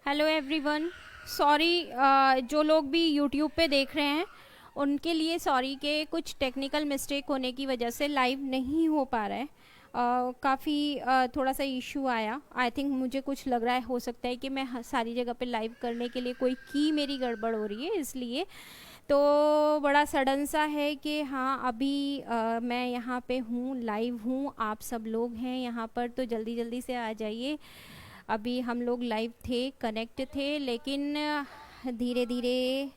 Hello everyone. Sorry, जो लोग भी यूट्यूब पे देख रहे हैं उनके लिए सॉरी कि कुछ टेक्निकल मिस्टेक होने की वजह से लाइव नहीं हो पा रहा है। काफ़ी थोड़ा सा इशू आया। आई थिंक मुझे कुछ लग रहा है, हो सकता है कि मैं सारी जगह पे लाइव करने के लिए कोई की मेरी गड़बड़ हो रही है, इसलिए तो बड़ा सडन सा है कि हाँ अभी मैं यहाँ पे हूँ, लाइव हूँ, आप सब लोग हैं यहाँ पर, तो जल्दी जल्दी से आ जाइए। अभी हम लोग लाइव थे, कनेक्ट थे, लेकिन धीरे धीरे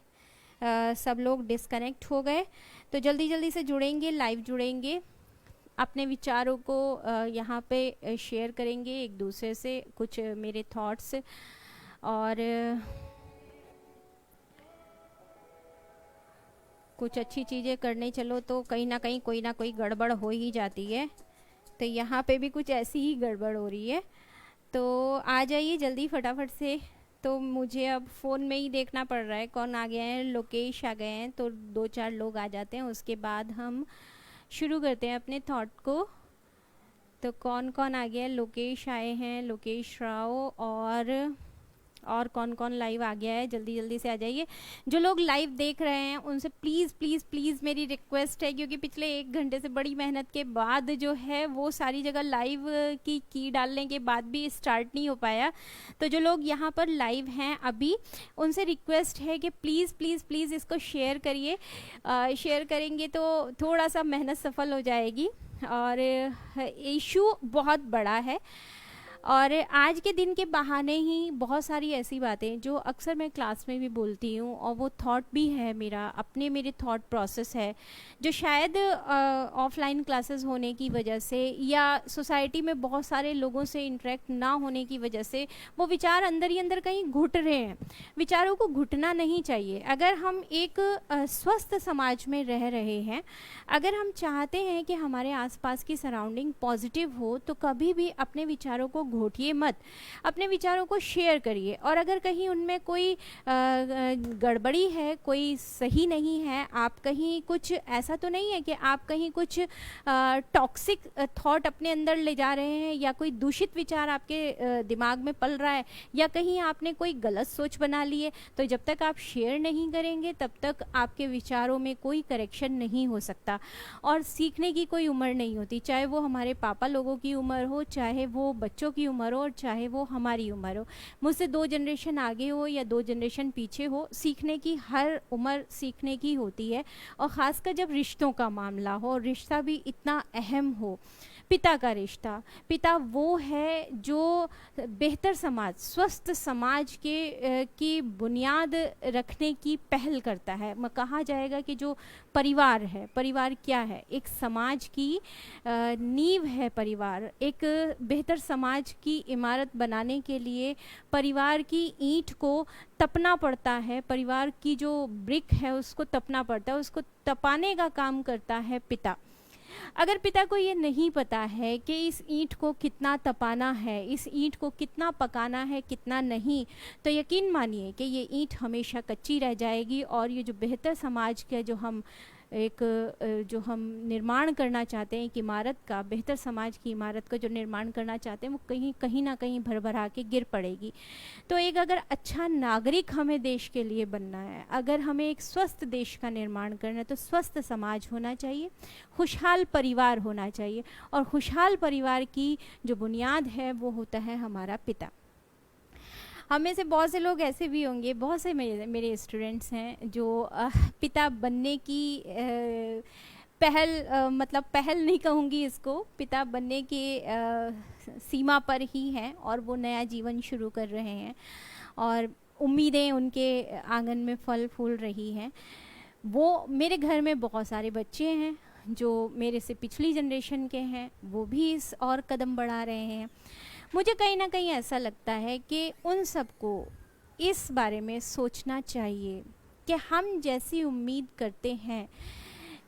सब लोग डिस्कनेक्ट हो गए। तो जल्दी जल्दी से जुड़ेंगे, लाइव जुड़ेंगे, अपने विचारों को यहाँ पे शेयर करेंगे एक दूसरे से, कुछ मेरे थॉट्स। और कुछ अच्छी चीज़ें करने चलो तो कहीं ना कोई गड़बड़ हो ही जाती है। तो यहाँ पे भी कुछ ऐसी ही गड़बड़ हो रही है। तो आ जाइए जल्दी फटाफट से। तो मुझे अब फ़ोन में ही देखना पड़ रहा है कौन आ गए हैं। लोकेश आ गए हैं, तो दो चार लोग आ जाते हैं, उसके बाद हम शुरू करते हैं अपने थॉट को। तो कौन कौन आ गया है? लोकेश आए हैं, लोकेश राव, और कौन कौन लाइव आ गया है? जल्दी जल्दी से आ जाइए। जो लोग लाइव देख रहे हैं उनसे प्लीज़ प्लीज़ प्लीज़ मेरी रिक्वेस्ट है, क्योंकि पिछले 1 घंटे से बड़ी मेहनत के बाद जो है वो सारी जगह लाइव की डालने के बाद भी स्टार्ट नहीं हो पाया। तो जो लोग यहाँ पर लाइव हैं अभी, उनसे रिक्वेस्ट है कि प्लीज़ प्लीज़ प्लीज़ इसको शेयर करिए। शेयर करेंगे तो थोड़ा सा मेहनत सफल हो जाएगी। और इशू बहुत बड़ा है, और आज के दिन के बहाने ही बहुत सारी ऐसी बातें जो अक्सर मैं क्लास में भी बोलती हूँ, और वो थॉट भी है मेरा, मेरे थॉट प्रोसेस है, जो शायद ऑफलाइन क्लासेस होने की वजह से या सोसाइटी में बहुत सारे लोगों से इंटरेक्ट ना होने की वजह से वो विचार अंदर ही अंदर कहीं घुट रहे हैं। विचारों को घुटना नहीं चाहिए। अगर हम एक स्वस्थ समाज में रह रहे हैं, अगर हम चाहते हैं कि हमारे आसपास की सराउंडिंग पॉजिटिव हो, तो कभी भी अपने विचारों को घोटिए मत, अपने विचारों को शेयर करिए। और अगर कहीं उनमें कोई गड़बड़ी है, कोई सही नहीं है, आप कहीं कुछ ऐसा तो नहीं है कि आप कहीं कुछ टॉक्सिक थॉट अपने अंदर ले जा रहे हैं, या कोई दूषित विचार आपके दिमाग में पल रहा है, या कहीं आपने कोई गलत सोच बना ली है, तो जब तक आप शेयर नहीं करेंगे तब तक आपके विचारों में कोई करेक्शन नहीं हो सकता। और सीखने की कोई उम्र नहीं होती, चाहे वो हमारे पापा लोगों की उम्र हो, चाहे वो बच्चों की उम्र हो, और चाहे वो हमारी उम्र हो, मुझसे 2 जनरेशन आगे हो या 2 जनरेशन पीछे हो, सीखने की हर उम्र सीखने की होती है। और ख़ासकर जब रिश्तों का मामला हो, और रिश्ता भी इतना अहम हो, पिता का रिश्ता। पिता वो है जो बेहतर समाज, स्वस्थ समाज की बुनियाद रखने की पहल करता है। कहा जाएगा कि जो परिवार है, परिवार क्या है? एक समाज की नींव है परिवार। एक बेहतर समाज की इमारत बनाने के लिए परिवार की ईंट को तपना पड़ता है, परिवार की जो ब्रिक है उसको तपना पड़ता है, उसको तपाने का काम करता है पिता। अगर पिता को ये नहीं पता है कि इस ईंट को कितना तपाना है, इस ईंट को कितना पकाना है, कितना नहीं, तो यकीन मानिए कि ये ईंट हमेशा कच्ची रह जाएगी। और ये जो बेहतर समाज का जो हम निर्माण करना चाहते हैं, एक इमारत का, बेहतर समाज की इमारत का जो निर्माण करना चाहते हैं, वो कहीं ना कहीं भरभरा के गिर पड़ेगी। तो एक अगर अच्छा नागरिक हमें देश के लिए बनना है, अगर हमें एक स्वस्थ देश का निर्माण करना है, तो स्वस्थ समाज होना चाहिए, खुशहाल परिवार होना चाहिए। और खुशहाल परिवार की जो बुनियाद है वो होता है हमारा पिता। हम में से बहुत से लोग ऐसे भी होंगे, बहुत से मेरे स्टूडेंट्स हैं जो पिता बनने की मतलब पहल नहीं कहूँगी इसको, पिता बनने के सीमा पर ही हैं, और वो नया जीवन शुरू कर रहे हैं, और उम्मीदें उनके आंगन में फल फूल रही हैं। वो मेरे घर में बहुत सारे बच्चे हैं जो मेरे से पिछली जनरेशन के हैं, वो भी इस और कदम बढ़ा रहे हैं। मुझे कहीं ना कहीं ऐसा लगता है कि उन सबको इस बारे में सोचना चाहिए कि हम जैसी उम्मीद करते हैं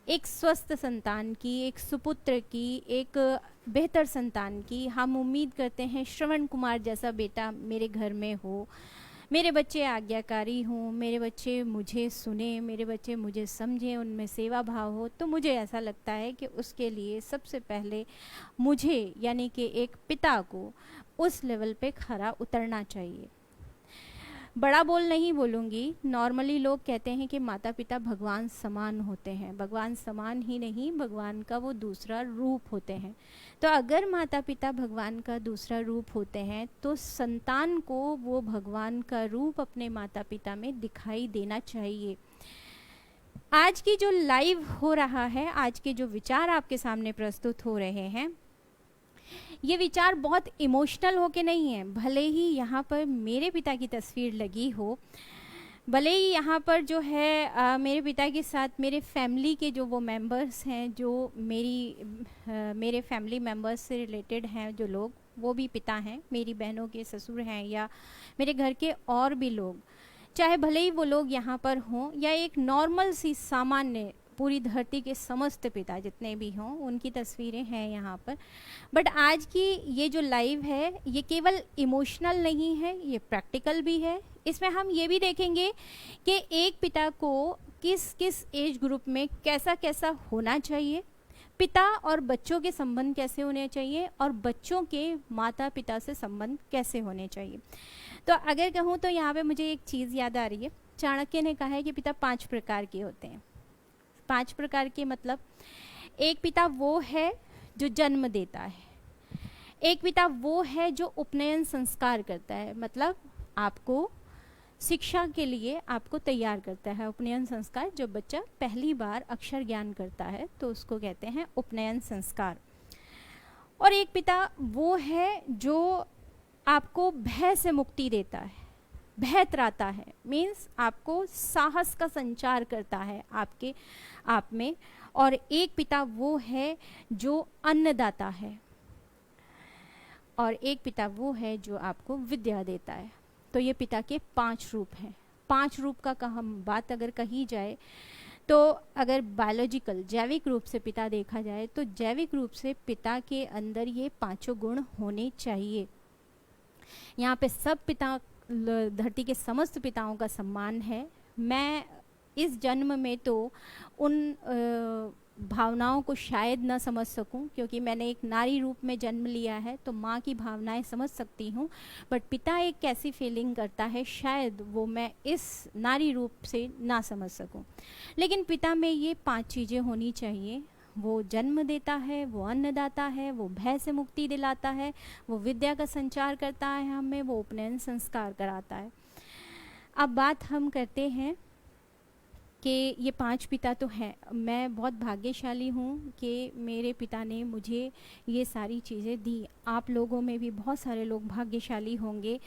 एक स्वस्थ संतान की, एक सुपुत्र की, एक बेहतर संतान की, हम उम्मीद करते हैं श्रवण कुमार जैसा बेटा मेरे घर में हो, मेरे बच्चे आज्ञाकारी हों, मेरे बच्चे मुझे सुने, मेरे बच्चे मुझे समझें, उनमें सेवा भाव हो। तो मुझे ऐसा लगता है कि उसके लिए सबसे पहले मुझे, यानी कि एक पिता को, उस लेवल पे खरा उतरना चाहिए। बड़ा बोल नहीं बोलूँगी, नॉर्मली लोग कहते हैं कि माता पिता भगवान समान होते हैं। भगवान समान ही नहीं, भगवान का वो दूसरा रूप होते हैं। तो अगर माता पिता भगवान का दूसरा रूप होते हैं तो संतान को वो भगवान का रूप अपने माता पिता में दिखाई देना चाहिए। आज की जो लाइव हो रहा है, आज के जो विचार आपके सामने प्रस्तुत हो रहे हैं, ये विचार बहुत इमोशनल हो के नहीं है। भले ही यहाँ पर मेरे पिता की तस्वीर लगी हो, भले ही यहाँ पर जो है मेरे पिता के साथ मेरे फैमिली के जो वो मेंबर्स हैं, जो मेरे फैमिली मेंबर्स से रिलेटेड हैं जो लोग, वो भी पिता हैं, मेरी बहनों के ससुर हैं या मेरे घर के और भी लोग, चाहे भले ही वो लोग यहाँ पर हों या एक नॉर्मल सी सामान्य पूरी धरती के समस्त पिता जितने भी हों, उनकी तस्वीरें हैं यहाँ पर। बट आज की ये जो लाइव है ये केवल इमोशनल नहीं है, ये प्रैक्टिकल भी है। इसमें हम ये भी देखेंगे कि एक पिता को किस किस एज ग्रुप में कैसा कैसा होना चाहिए, पिता और बच्चों के संबंध कैसे होने चाहिए और बच्चों के माता पिता से संबंध कैसे होने चाहिए। तो अगर कहूँ तो यहाँ पे मुझे एक चीज़ याद आ रही है। चाणक्य ने कहा है कि पिता 5 प्रकार के होते हैं। 5 प्रकार के मतलब, एक पिता वो है जो जन्म देता है, एक पिता वो है जो उपनयन संस्कार करता है, मतलब आपको शिक्षा के लिए आपको तैयार करता है। उपनयन संस्कार, जब बच्चा पहली बार अक्षर ज्ञान करता है तो उसको कहते हैं उपनयन संस्कार। और एक पिता वो है जो आपको भय से मुक्ति देता है, भय त्राता है, मीन्स आपको साहस का संचार करता है आपके आप में। और एक पिता वो है जो अन्नदाता है, और एक पिता वो है जो आपको विद्या देता है। तो ये पिता के 5 रूप हैं। 5 रूप का हम बात अगर कही जाए तो अगर बायोलॉजिकल जैविक रूप से पिता देखा जाए तो जैविक रूप से पिता के अंदर ये 5 गुण होने चाहिए। यहाँ पे सब पिता, धरती के समस्त पिताओं का सम्मान है। मैं इस जन्म में तो उन भावनाओं को शायद न समझ सकूं, क्योंकि मैंने एक नारी रूप में जन्म लिया है, तो माँ की भावनाएं समझ सकती हूँ, बट पिता एक कैसी फीलिंग करता है शायद वो मैं इस नारी रूप से ना समझ सकूं। लेकिन पिता में ये 5 चीज़ें होनी चाहिए। वो जन्म देता है, वो अन्नदाता है, वो भय से मुक्ति दिलाता है, वो विद्या का संचार करता है हमें, वो उपनयन संस्कार कराता है। अब बात हम करते हैं कि ये 5 पिता तो हैं। मैं बहुत भाग्यशाली हूँ कि मेरे पिता ने मुझे ये सारी चीज़ें दी। आप लोगों में भी बहुत सारे लोग भाग्यशाली होंगे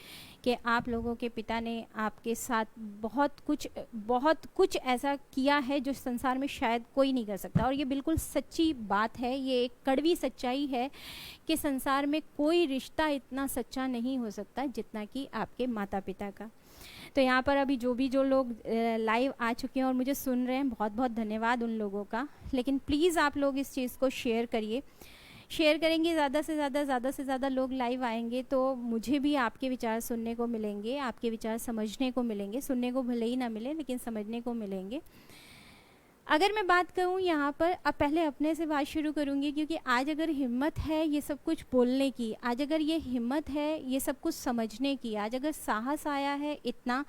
कि आप लोगों के पिता ने आपके साथ बहुत कुछ ऐसा किया है जो संसार में शायद कोई नहीं कर सकता। और ये बिल्कुल सच्ची बात है, ये एक कड़वी सच्चाई है कि संसार में कोई रिश्ता इतना सच्चा नहीं हो सकता जितना कि आपके माता पिता का। तो यहाँ पर अभी जो लोग लाइव आ चुके हैं और मुझे सुन रहे हैं, बहुत बहुत धन्यवाद उन लोगों का। लेकिन प्लीज़ आप लोग इस चीज़ को शेयर करिए। शेयर करेंगे ज़्यादा से ज़्यादा लोग लाइव आएंगे तो मुझे भी आपके विचार सुनने को मिलेंगे, आपके विचार समझने को मिलेंगे। सुनने को भले ही ना मिले लेकिन समझने को मिलेंगे। अगर मैं बात करूँ यहाँ पर, अब पहले अपने से बात शुरू करूँगी, क्योंकि आज अगर हिम्मत है ये सब कुछ बोलने की, आज अगर ये हिम्मत है ये सब कुछ समझने की, आज अगर साहस आया है इतना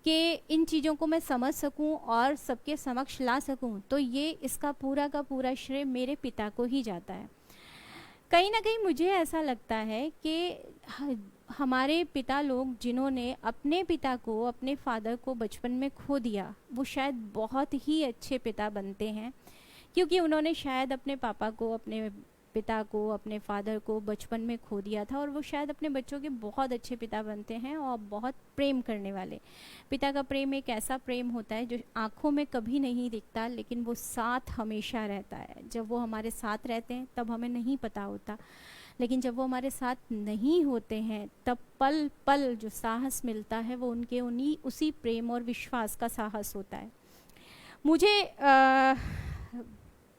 कि इन चीज़ों को मैं समझ सकूं और सबके समक्ष ला सकूं, तो ये इसका पूरा का पूरा श्रेय मेरे पिता को ही जाता है। कहीं ना कहीं मुझे ऐसा लगता है कि हमारे पिता लोग जिन्होंने अपने पिता को, अपने फादर को बचपन में खो दिया, वो शायद बहुत ही अच्छे पिता बनते हैं, क्योंकि उन्होंने शायद अपने पापा को, अपने पिता को, अपने फादर को बचपन में खो दिया था, और वो शायद अपने बच्चों के बहुत अच्छे पिता बनते हैं और बहुत प्रेम करने वाले। पिता का प्रेम एक ऐसा प्रेम होता है जो आँखों में कभी नहीं दिखता, लेकिन वो साथ हमेशा रहता है। जब वो हमारे साथ रहते हैं तब हमें नहीं पता होता, लेकिन जब वो हमारे साथ नहीं होते हैं तब पल पल जो साहस मिलता है वो उनके उसी प्रेम और विश्वास का साहस होता है।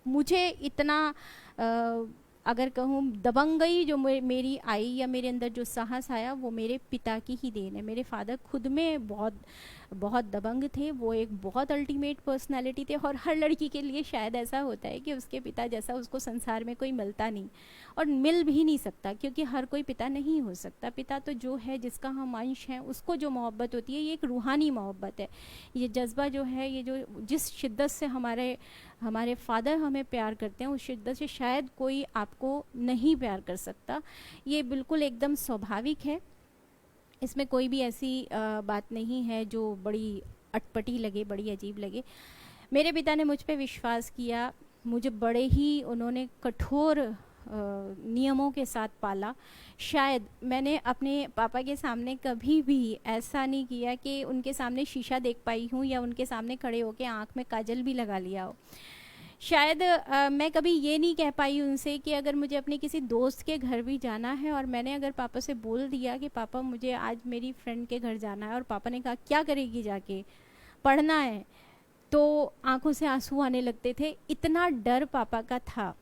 मुझे इतना अगर कहूँ दबंगई जो मेरी आई या मेरे अंदर जो साहस आया वो मेरे पिता की ही देन है। मेरे फादर खुद में बहुत बहुत दबंग थे, वो एक बहुत अल्टीमेट पर्सनालिटी थे। और हर लड़की के लिए शायद ऐसा होता है कि उसके पिता जैसा उसको संसार में कोई मिलता नहीं, और मिल भी नहीं सकता, क्योंकि हर कोई पिता नहीं हो सकता। पिता तो जो है, जिसका हम अंश हैं, उसको जो मोहब्बत होती है, ये एक रूहानी मोहब्बत है। ये जज्बा जो है, ये जो जिस शिद्दत से हमारे हमारे फादर हमें प्यार करते हैं, उस शिद्दत से शायद कोई आपको नहीं प्यार कर सकता। ये बिल्कुल एकदम स्वाभाविक है, इसमें कोई भी ऐसी बात नहीं है जो बड़ी अटपटी लगे, बड़ी अजीब लगे। मेरे पिता ने मुझ पे विश्वास किया, मुझे बड़े ही उन्होंने कठोर नियमों के साथ पाला। शायद मैंने अपने पापा के सामने कभी भी ऐसा नहीं किया कि उनके सामने शीशा देख पाई हूँ या उनके सामने खड़े होकर आँख में काजल भी लगा लिया हो। शायद मैं कभी ये नहीं कह पाई उनसे कि अगर मुझे अपने किसी दोस्त के घर भी जाना है और मैंने अगर पापा से बोल दिया कि पापा मुझे आज मेरी फ्रेंड के घर जाना है, और पापा ने कहा क्या करेगी जाके, पढ़ना है, तो आंखों से आंसू आने लगते थे। इतना डर पापा का था।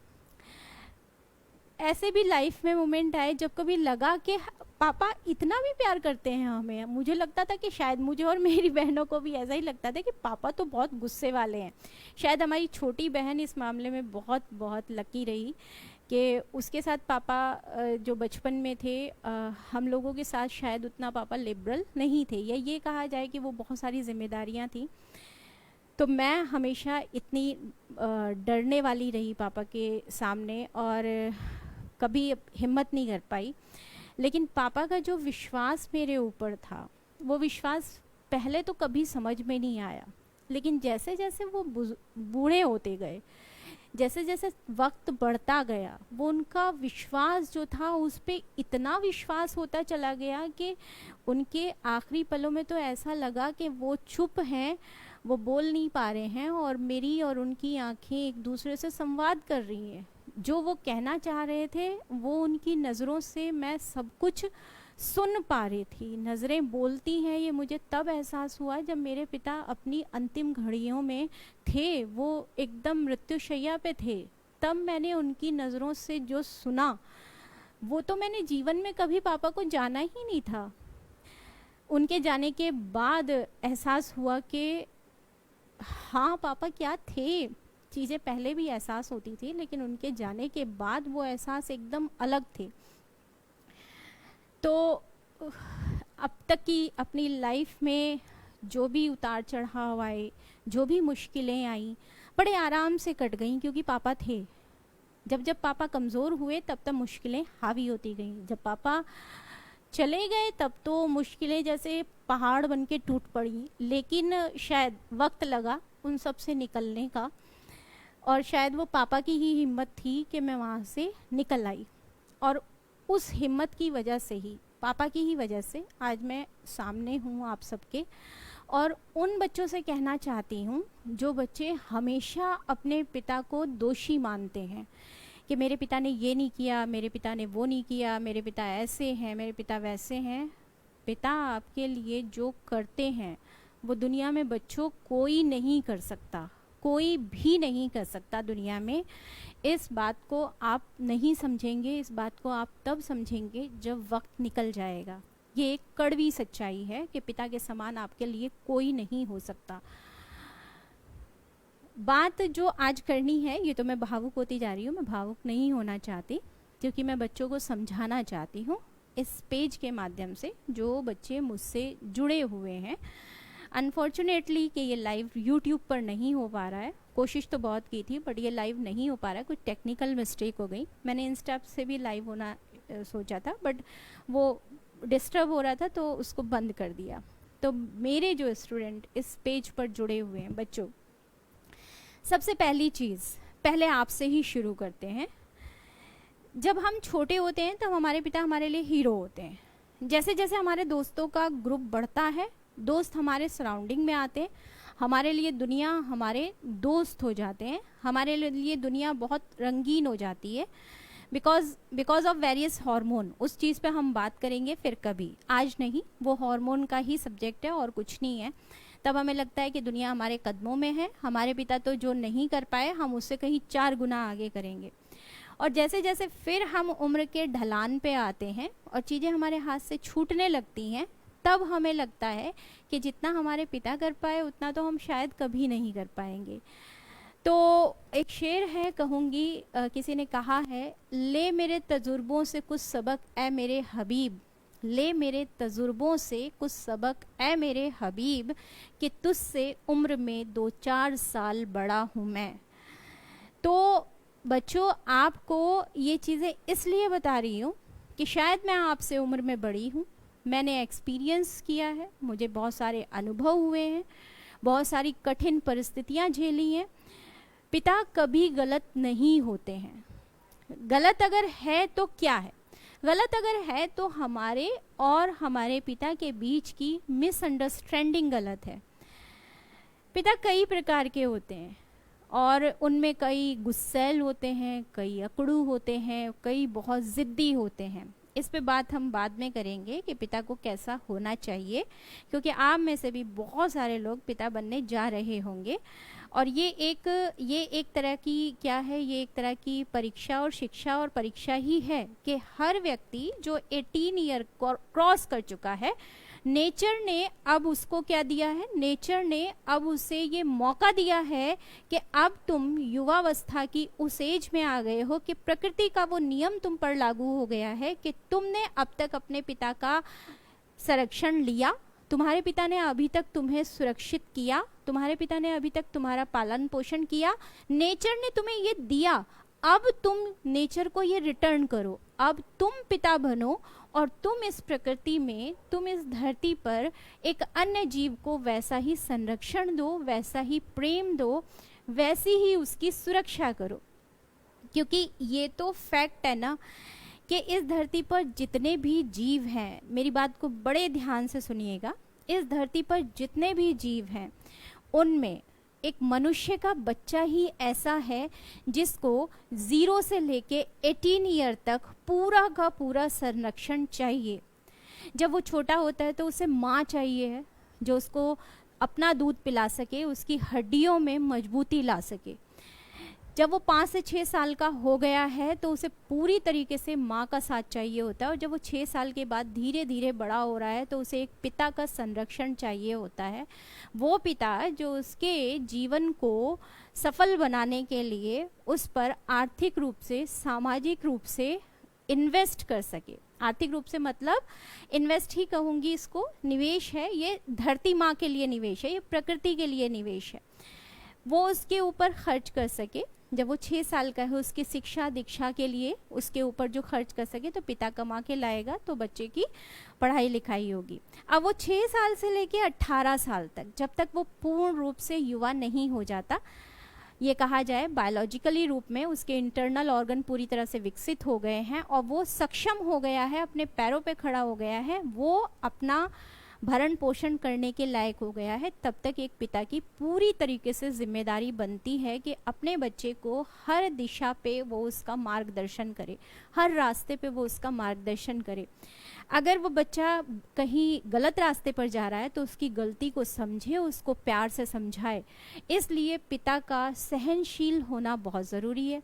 ऐसे भी लाइफ में मोमेंट आए जब कभी लगा कि पापा इतना भी प्यार करते हैं हमें। मुझे लगता था कि शायद मुझे और मेरी बहनों को भी ऐसा ही लगता था कि पापा तो बहुत गुस्से वाले हैं। शायद हमारी छोटी बहन इस मामले में बहुत बहुत लकी रही कि उसके साथ पापा जो बचपन में थे, हम लोगों के साथ शायद उतना पापा लिबरल नहीं थे, या ये कहा जाए कि वो बहुत सारी जिम्मेदारियां थी। तो मैं हमेशा इतनी डरने वाली रही पापा के सामने और कभी हिम्मत नहीं कर पाई। लेकिन पापा का जो विश्वास मेरे ऊपर था, वो विश्वास पहले तो कभी समझ में नहीं आया, लेकिन जैसे जैसे वो बूढ़े होते गए, जैसे जैसे वक्त बढ़ता गया, वो उनका विश्वास जो था उस पे इतना विश्वास होता चला गया कि उनके आखिरी पलों में तो ऐसा लगा कि वो चुप हैं, वो बोल नहीं पा रहे हैं, और मेरी और उनकी आंखें एक दूसरे से संवाद कर रही हैं। जो वो कहना चाह रहे थे वो उनकी नज़रों से मैं सब कुछ सुन पा रही थी। नज़रें बोलती हैं, ये मुझे तब एहसास हुआ जब मेरे पिता अपनी अंतिम घड़ियों में थे, वो एकदम मृत्युशैया पे थे। तब मैंने उनकी नज़रों से जो सुना, वो तो मैंने जीवन में कभी पापा को जाना ही नहीं था। उनके जाने के बाद एहसास हुआ कि हाँ पापा क्या थे। चीज़ें पहले भी एहसास होती थी, लेकिन उनके जाने के बाद वो एहसास एकदम अलग थे। तो अब तक की अपनी लाइफ में जो भी उतार चढ़ाव आए, जो भी मुश्किलें आई, बड़े आराम से कट गईं, क्योंकि पापा थे। जब जब पापा कमज़ोर हुए तब तब मुश्किलें हावी होती गईं। जब पापा चले गए तब तो मुश्किलें जैसे पहाड़ बन के टूट पड़ी। लेकिन शायद वक्त लगा उन सब से निकलने का, और शायद वो पापा की ही हिम्मत थी कि मैं वहाँ से निकल आई। और उस हिम्मत की वजह से ही, पापा की ही वजह से आज मैं सामने हूँ आप सबके। और उन बच्चों से कहना चाहती हूँ जो बच्चे हमेशा अपने पिता को दोषी मानते हैं कि मेरे पिता ने ये नहीं किया, मेरे पिता ने वो नहीं किया, मेरे पिता ऐसे हैं, मेरे पिता वैसे हैं। पिता आपके लिए जो करते हैं वो दुनिया में बच्चों कोई नहीं कर सकता, कोई भी नहीं कर सकता दुनिया में। इस बात को आप नहीं समझेंगे, इस बात को आप तब समझेंगे जब वक्त निकल जाएगा। ये एक कड़वी सच्चाई है कि पिता के समान आपके लिए कोई नहीं हो सकता। बात जो आज करनी है, ये तो मैं भावुक होती जा रही हूँ, मैं भावुक नहीं होना चाहती, क्योंकि मैं बच्चों को समझाना चाहती हूँ इस पेज के माध्यम से जो बच्चे मुझसे जुड़े हुए हैं। अनफॉर्चुनेटली कि ये लाइव यूट्यूब पर नहीं हो पा रहा है। कोशिश तो बहुत की थी, बट ये लाइव नहीं हो पा रहा है, कुछ टेक्निकल मिस्टेक हो गई। मैंने इंस्टा से भी लाइव होना सोचा था, बट वो डिस्टर्ब हो रहा था तो उसको बंद कर दिया। तो मेरे जो स्टूडेंट इस पेज पर जुड़े हुए हैं बच्चों, सबसे पहली चीज़, पहले आपसे ही शुरू करते हैं। जब हम छोटे होते हैं तब हमारे पिता हमारे लिए हीरो होते हैं। जैसे जैसे हमारे दोस्तों का ग्रुप बढ़ता है, दोस्त हमारे सराउंडिंग में आते हैं, हमारे लिए दुनिया हमारे दोस्त हो जाते हैं, हमारे लिए दुनिया बहुत रंगीन हो जाती है, बिकॉज ऑफ वेरियस हार्मोन। उस चीज़ पे हम बात करेंगे फिर कभी, आज नहीं। वो हार्मोन का ही सब्जेक्ट है और कुछ नहीं है। तब हमें लगता है कि दुनिया हमारे कदमों में है, हमारे पिता तो जो नहीं कर पाए हम उससे कहीं 4 गुना आगे करेंगे। और जैसे जैसे फिर हम उम्र के ढलान पे आते हैं और चीज़ें हमारे हाथ से छूटने लगती हैं, तब हमें लगता है कि जितना हमारे पिता कर पाए उतना तो हम शायद कभी नहीं कर पाएंगे। तो एक शेर है, कहूँगी, किसी ने कहा है, ले मेरे तजुर्बों से कुछ सबक ए मेरे हबीब, ले मेरे तजुर्बों से कुछ सबक ए मेरे हबीब, कि तुझसे उम्र में 2-4 साल बड़ा हूँ मैं। तो बच्चों, आपको ये चीज़ें इसलिए बता रही हूँ कि शायद मैं आपसे उम्र में बड़ी हूँ, मैंने एक्सपीरियंस किया है, मुझे बहुत सारे अनुभव हुए हैं, बहुत सारी कठिन परिस्थितियाँ झेली हैं। पिता कभी गलत नहीं होते हैं। गलत अगर है तो क्या है? गलत अगर है तो हमारे और हमारे पिता के बीच की मिसअंडरस्टैंडिंग गलत है। पिता कई प्रकार के होते हैं और उनमें कई गुस्सैल होते हैं, कई अकड़ू होते हैं, कई बहुत ज़िद्दी होते हैं। इस पे बात हम बाद में करेंगे कि पिता को कैसा होना चाहिए, क्योंकि आप में से भी बहुत सारे लोग पिता बनने जा रहे होंगे। और ये एक तरह की क्या है, ये एक तरह की परीक्षा और शिक्षा और परीक्षा ही है कि हर व्यक्ति जो 18 ईयर क्रॉस कर चुका है, नेचर ने अब उसको क्या दिया है, नेचर ने अब उसे ये मौका दिया है कि अब तुम युवावस्था की उस एज में आ गए हो कि प्रकृति का वो नियम तुम पर लागू हो गया है कि तुमने अब तक अपने पिता का संरक्षण लिया, तुम्हारे पिता ने अभी तक तुम्हें सुरक्षित किया, तुम्हारे पिता ने अभी तक तुम्हारा पालन पोषण किया, नेचर ने तुम्हें ये दिया, अब तुम नेचर को ये रिटर्न करो, अब तुम पिता बनो और तुम इस प्रकृति में, तुम इस धरती पर एक अन्य जीव को वैसा ही संरक्षण दो, वैसा ही प्रेम दो, वैसी ही उसकी सुरक्षा करो। क्योंकि ये तो फैक्ट है ना कि इस धरती पर जितने भी जीव हैं, मेरी बात को बड़े ध्यान से सुनिएगा, इस धरती पर जितने भी जीव हैं उनमें एक मनुष्य का बच्चा ही ऐसा है जिसको 0 से लेके 18 ईयर तक पूरा का पूरा संरक्षण चाहिए। जब वो छोटा होता है तो उसे माँ चाहिए है जो उसको अपना दूध पिला सके, उसकी हड्डियों में मजबूती ला सके। जब वो 5 से 6 साल का हो गया है तो उसे पूरी तरीके से माँ का साथ चाहिए होता है, और जब वो 6 साल के बाद धीरे धीरे बड़ा हो रहा है तो उसे एक पिता का संरक्षण चाहिए होता है। वो पिता जो उसके जीवन को सफल बनाने के लिए उस पर आर्थिक रूप से, सामाजिक रूप से इन्वेस्ट कर सके। आर्थिक रूप से मतलब इन्वेस्ट ही कहूँगी इसको, निवेश है, ये धरती माँ के लिए निवेश है, ये प्रकृति के लिए निवेश है। वो उसके ऊपर खर्च कर सके, जब वो 6 साल का है उसकी शिक्षा दीक्षा के लिए उसके ऊपर जो खर्च कर सके, तो पिता कमा के लाएगा तो बच्चे की पढ़ाई लिखाई होगी। अब वो 6 साल से लेके 18 साल तक, जब तक वो पूर्ण रूप से युवा नहीं हो जाता, ये कहा जाए बायोलॉजिकली रूप में उसके इंटरनल ऑर्गन पूरी तरह से विकसित हो गए हैं और वो सक्षम हो गया है, अपने पैरों पे खड़ा हो गया है, वो अपना भरण पोषण करने के लायक हो गया है, तब तक एक पिता की पूरी तरीके से जिम्मेदारी बनती है कि अपने बच्चे को हर दिशा पे वो उसका मार्गदर्शन करे, हर रास्ते पे वो उसका मार्गदर्शन करे। अगर वो बच्चा कहीं गलत रास्ते पर जा रहा है तो उसकी गलती को समझे, उसको प्यार से समझाए। इसलिए पिता का सहनशील होना बहुत ज़रूरी है,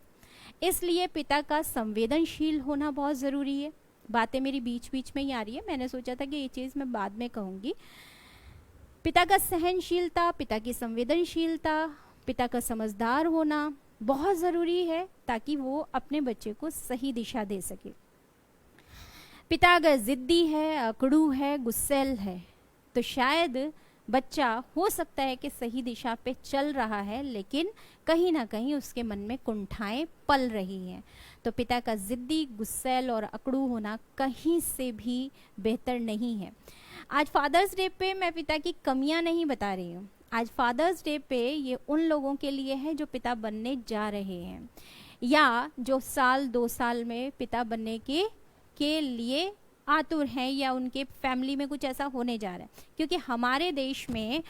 इसलिए पिता का संवेदनशील होना बहुत ज़रूरी है। बातें मेरी बीच बीच में ही आ रही है, मैंने सोचा था कि ये चीज़ मैं बाद में कहूँगी। पिता का सहनशीलता, पिता की संवेदनशीलता, पिता का समझदार होना बहुत ज़रूरी है ताकि वो अपने बच्चे को सही दिशा दे सके। पिता अगर ज़िद्दी है, अकड़ू है, गुस्सैल है, तो शायद बच्चा हो सकता है कि सही दिशा पे चल रहा है, लेकिन कहीं ना कहीं उसके मन में कुंठाएं पल रही हैं। तो पिता का ज़िद्दी, गुस्सैल और अकड़ू होना कहीं से भी बेहतर नहीं है। आज फादर्स डे पे मैं पिता की कमियां नहीं बता रही हूँ, आज फादर्स डे पे ये उन लोगों के लिए है जो पिता बनने जा रहे हैं या जो 1-2 साल में पिता बनने के लिए आतुर हैं या उनके फैमिली में कुछ ऐसा होने जा रहा है। क्योंकि हमारे देश में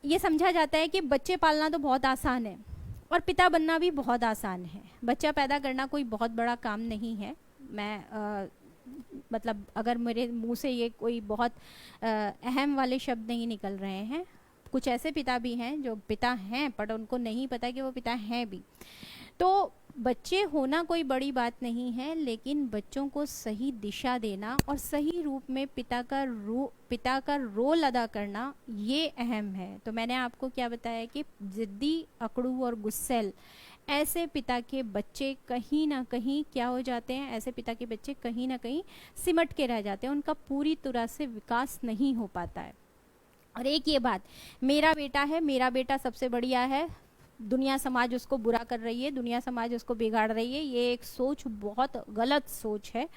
ये समझा जाता है कि बच्चे पालना तो बहुत आसान है और पिता बनना भी बहुत आसान है। बच्चा पैदा करना कोई बहुत बड़ा काम नहीं है। मैं मतलब अगर मेरे मुंह से ये कोई बहुत अहम वाले शब्द नहीं निकल रहे हैं, कुछ ऐसे पिता भी हैं जो पिता हैं पर उनको नहीं पता कि वो पिता हैं भी। तो बच्चे होना कोई बड़ी बात नहीं है, लेकिन बच्चों को सही दिशा देना और सही रूप में पिता का रोल अदा करना ये अहम है। तो मैंने आपको क्या बताया कि जिद्दी, अकड़ू और गुस्सैल ऐसे पिता के बच्चे कहीं ना कहीं क्या हो जाते हैं, ऐसे पिता के बच्चे कहीं ना कहीं सिमट के रह जाते हैं, उनका पूरी तरह से विकास नहीं हो पाता है। और एक ये बात, मेरा बेटा है, मेरा बेटा सबसे बढ़िया है, दुनिया समाज उसको बुरा कर रही है, दुनिया समाज उसको बिगाड़ रही है, ये एक सोच बहुत गलत सोच है।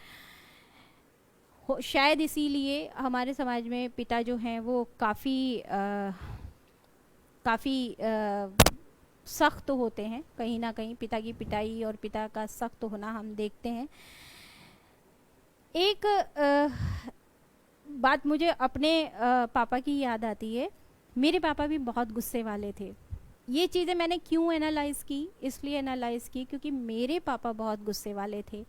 शायद इसीलिए हमारे समाज में पिता जो हैं वो काफ़ी सख्त होते हैं, कहीं ना कहीं पिता की पिटाई और पिता का सख्त होना हम देखते हैं। एक बात मुझे अपने पापा की याद आती है। मेरे पापा भी बहुत गुस्से वाले थे। ये चीज़ें मैंने क्यों एनालाइज़ की, इसलिए एनालाइज़ की क्योंकि मेरे पापा बहुत गुस्से वाले थे।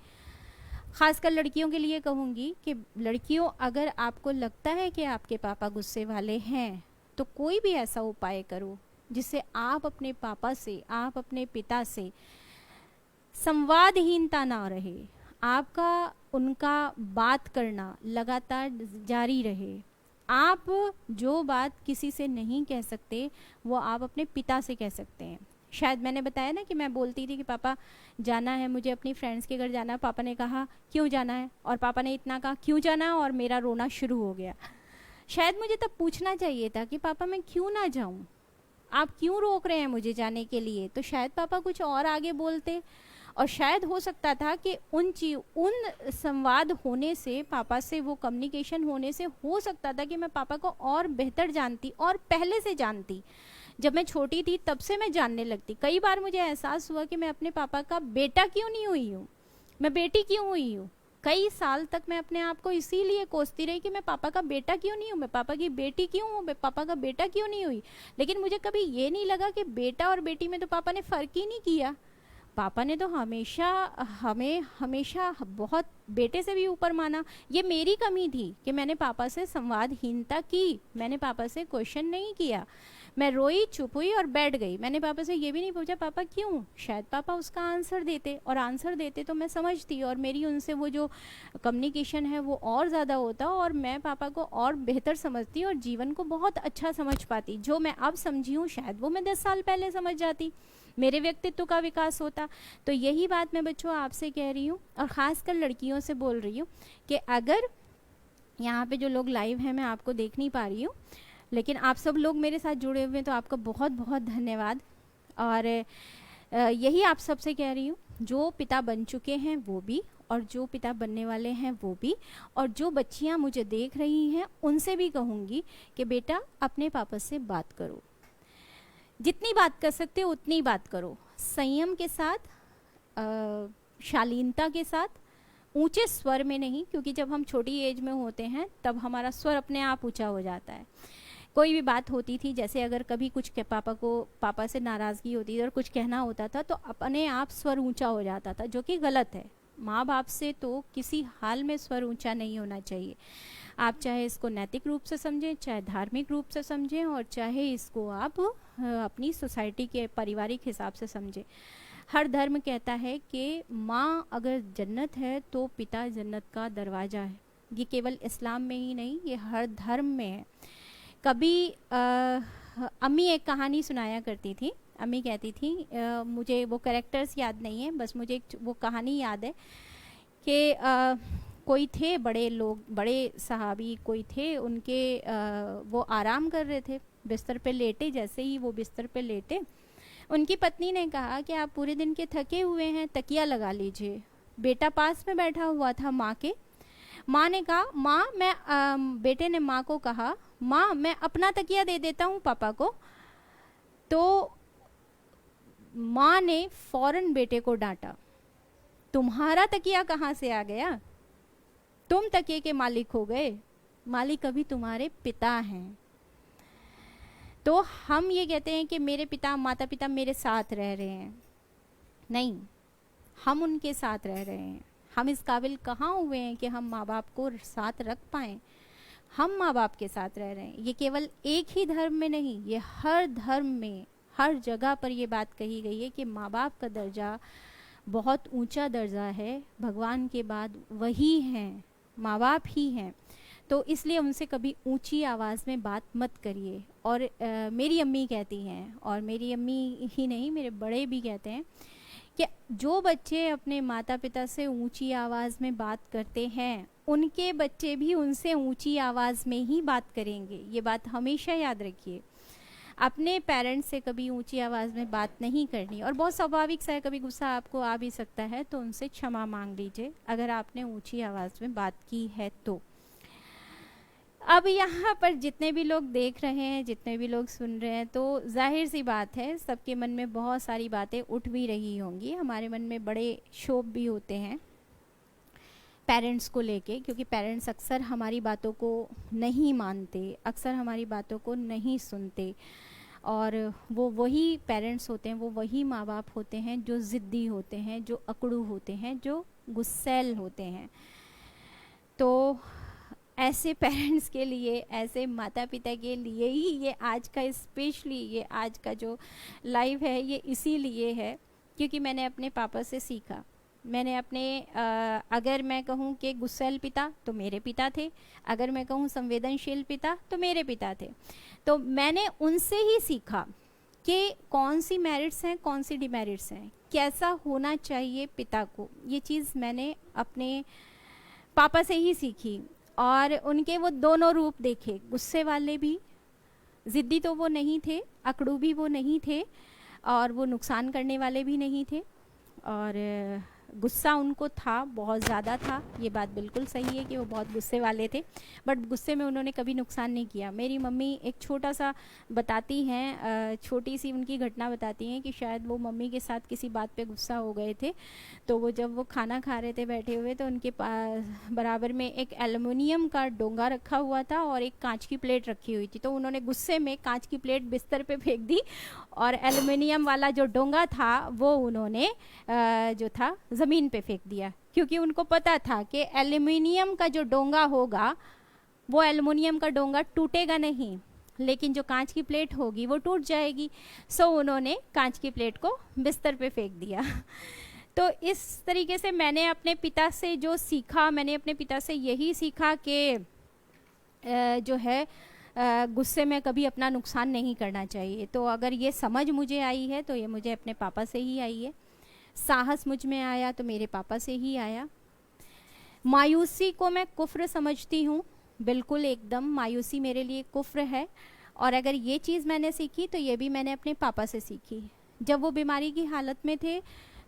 ख़ासकर लड़कियों के लिए कहूँगी कि लड़कियों, अगर आपको लगता है कि आपके पापा गुस्से वाले हैं तो कोई भी ऐसा उपाय करो जिससे आप अपने पापा से, आप अपने पिता से संवादहीनता ना रहे, आपका उनका बात करना लगातार जारी रहे। आप जो बात किसी से नहीं कह सकते वो आप अपने पिता से कह सकते हैं। शायद मैंने बताया ना कि मैं बोलती थी कि पापा जाना है, मुझे अपनी फ्रेंड्स के घर जाना है। पापा ने कहा क्यों जाना है, और पापा ने इतना कहा क्यों जाना है, और मेरा रोना शुरू हो गया। शायद मुझे तब पूछना चाहिए था कि पापा मैं क्यों ना जाऊं, आप क्यों रोक रहे हैं मुझे जाने के लिए। तो शायद पापा कुछ और आगे बोलते, और शायद हो सकता था कि उन संवाद होने से, पापा से वो कम्युनिकेशन होने से हो सकता था कि मैं पापा को और बेहतर जानती और पहले से जानती। जब मैं छोटी थी तब से मैं जानने लगती। कई बार मुझे एहसास हुआ कि मैं अपने पापा का बेटा क्यों नहीं हुई हूँ, मैं बेटी क्यों हुई हूँ। कई साल तक मैं अपने आप को इसीलिए कोसती रही कि मैं पापा का बेटा क्यों नहीं हूँ, मैं पापा की बेटी क्यों हूँ, मैं पापा का बेटा क्यों नहीं हुई। लेकिन मुझे कभी ये नहीं लगा कि बेटा और बेटी में तो पापा ने फ़र्क ही नहीं किया। पापा ने तो हमेशा हमें हमेशा बहुत बेटे से भी ऊपर माना। ये मेरी कमी थी कि मैंने पापा से संवादहीनता की, मैंने पापा से क्वेश्चन नहीं किया। मैं रोई, चुप हुई और बैठ गई। मैंने पापा से ये भी नहीं पूछा पापा क्यों। शायद पापा उसका आंसर देते, और आंसर देते तो मैं समझती, और मेरी उनसे वो जो कम्युनिकेशन है वो और ज़्यादा होता, और मैं पापा को और बेहतर समझती और जीवन को बहुत अच्छा समझ पाती। जो मैं अब समझी हूँ शायद वो मैं 10 साल पहले समझ जाती, मेरे व्यक्तित्व का विकास होता। तो यही बात मैं बच्चों आपसे कह रही हूँ, और ख़ासकर लड़कियों से बोल रही हूँ कि अगर यहाँ पे जो लोग लाइव हैं मैं आपको देख नहीं पा रही हूँ, लेकिन आप सब लोग मेरे साथ जुड़े हुए हैं, तो आपका बहुत बहुत धन्यवाद। और यही आप सबसे कह रही हूँ, जो पिता बन चुके हैं वो भी, और जो पिता बनने वाले हैं वो भी, और जो बच्चियाँ मुझे देख रही हैं उनसे भी कहूँगी कि बेटा अपने पापा से बात करो, जितनी बात कर सकते हो उतनी बात करो, संयम के साथ, शालीनता के साथ, ऊंचे स्वर में नहीं, क्योंकि जब हम छोटी एज में होते हैं तब हमारा स्वर अपने आप ऊंचा हो जाता है। कोई भी बात होती थी, जैसे अगर कभी कुछ पापा से नाराज़गी होती थी और कुछ कहना होता था तो अपने आप स्वर ऊंचा हो जाता था, जो कि गलत है। माँ बाप से तो किसी हाल में स्वर ऊंचा नहीं होना चाहिए। आप चाहे इसको नैतिक रूप से समझें, चाहे धार्मिक रूप से समझें, और चाहे इसको आप अपनी सोसाइटी के पारिवारिक हिसाब से समझें। हर धर्म कहता है कि माँ अगर जन्नत है तो पिता जन्नत का दरवाज़ा है। ये केवल इस्लाम में ही नहीं, ये हर धर्म में है। कभी अम्मी एक कहानी सुनाया करती थी। अम्मी कहती थी, मुझे वो कैरेक्टर्स याद नहीं है, बस मुझे वो कहानी याद है कि कोई थे बड़े लोग, बड़े सहाबी कोई थे, उनके वो आराम कर रहे थे, बिस्तर पे लेटे। जैसे ही वो बिस्तर पे लेटे, उनकी पत्नी ने कहा कि आप पूरे दिन के थके हुए हैं, तकिया लगा लीजिए। बेटा पास में बैठा हुआ था माँ के। माँ ने कहा, माँ मैं बेटे ने माँ को कहा, माँ मैं अपना तकिया दे देता हूँ पापा को। तो माँ ने फौरन बेटे को डांटा, तुम्हारा तकिया कहाँ से आ गया, तुम तकिए के मालिक हो गए, मालिक अभी तुम्हारे पिता हैं। तो हम ये कहते हैं कि मेरे पिता, माता पिता मेरे साथ रह रहे हैं, नहीं, हम उनके साथ रह रहे हैं। हम इस काबिल कहाँ हुए हैं कि हम माँ बाप को साथ रख पाएँ। हम माँ बाप के साथ रह रहे हैं। ये केवल एक ही धर्म में नहीं, ये हर धर्म में, हर जगह पर ये बात कही गई है कि माँ बाप का दर्जा बहुत ऊंचा दर्जा है, भगवान के बाद वही हैं, माँ बाप ही हैं। तो इसलिए उनसे कभी ऊंची आवाज़ में बात मत करिए। और मेरी अम्मी कहती हैं, और मेरी अम्मी ही नहीं मेरे बड़े भी कहते हैं, कि जो बच्चे अपने माता पिता से ऊंची आवाज़ में बात करते हैं उनके बच्चे भी उनसे ऊंची आवाज़ में ही बात करेंगे। ये बात हमेशा याद रखिए। अपने पेरेंट्स से कभी ऊंची आवाज़ में बात नहीं करनी। और बहुत स्वाभाविक सा है, कभी गुस्सा आपको आ भी सकता है, तो उनसे क्षमा मांग लीजिए अगर आपने ऊंची आवाज़ में बात की है तो। अब यहाँ पर जितने भी लोग देख रहे हैं, जितने भी लोग सुन रहे हैं, तो जाहिर सी बात है सबके मन में बहुत सारी बातें उठ भी रही होंगी। हमारे मन में बड़े क्षोभ भी होते हैं पेरेंट्स को लेके, क्योंकि पेरेंट्स अक्सर हमारी बातों को नहीं मानते, अक्सर हमारी बातों को नहीं सुनते। और वो वही पेरेंट्स होते हैं, वो वही माँ बाप होते हैं जो ज़िद्दी होते हैं, जो अकड़ू होते हैं, जो गुस्सैल होते हैं। तो ऐसे पेरेंट्स के लिए, ऐसे माता पिता के लिए ही ये आज का, स्पेशली ये आज का जो लाइव है, ये इसीलिए है क्योंकि मैंने अपने पापा से सीखा। मैंने अपने अगर मैं कहूँ कि गुस्सैल पिता तो मेरे पिता थे, अगर मैं कहूँ संवेदनशील पिता तो मेरे पिता थे। तो मैंने उनसे ही सीखा कि कौन सी मेरिट्स हैं, कौन सी डिमेरिट्स हैं, कैसा होना चाहिए पिता को। ये चीज़ मैंने अपने पापा से ही सीखी। और उनके वो दोनों रूप देखे, गुस्से वाले भी, ज़िद्दी तो वो नहीं थे, अकड़ू भी वो नहीं थे, और वो नुकसान करने वाले भी नहीं थे। और गुस्सा उनको था, बहुत ज़्यादा था। ये बात बिल्कुल सही है कि वो बहुत गुस्से वाले थे, बट गुस्से में उन्होंने कभी नुकसान नहीं किया। मेरी मम्मी एक छोटा सा बताती हैं, छोटी सी उनकी घटना बताती हैं कि शायद वो मम्मी के साथ किसी बात पे गुस्सा हो गए थे। तो वो जब वो खाना खा रहे थे बैठे हुए, तो उनके बराबर में एक एल्युमिनियम का डोंगा रखा हुआ था और एक कांच की प्लेट रखी हुई थी। तो उन्होंने गुस्से में कांच की प्लेट बिस्तर पे फेंक दी और एल्युमिनियम वाला जो डोंगा था वो उन्होंने जो था ज़मीन पे फेंक दिया, क्योंकि उनको पता था कि एल्युमिनियम का जो डोंगा होगा वो एल्युमिनियम का डोंगा टूटेगा नहीं, लेकिन जो कांच की प्लेट होगी वो टूट जाएगी। सो उन्होंने कांच की प्लेट को बिस्तर पे फेंक दिया। तो इस तरीके से मैंने अपने पिता से जो सीखा, मैंने अपने पिता से यही सीखा कि जो है गुस्से में कभी अपना नुकसान नहीं करना चाहिए। तो अगर ये समझ मुझे आई है तो ये मुझे अपने पापा से ही आई है। साहस मुझ में आया तो मेरे पापा से ही आया। मायूसी को मैं कुफ्र समझती हूँ, बिल्कुल एकदम मायूसी मेरे लिए कुफ्र है। और अगर ये चीज़ मैंने सीखी तो ये भी मैंने अपने पापा से सीखी। जब वो बीमारी की हालत में थे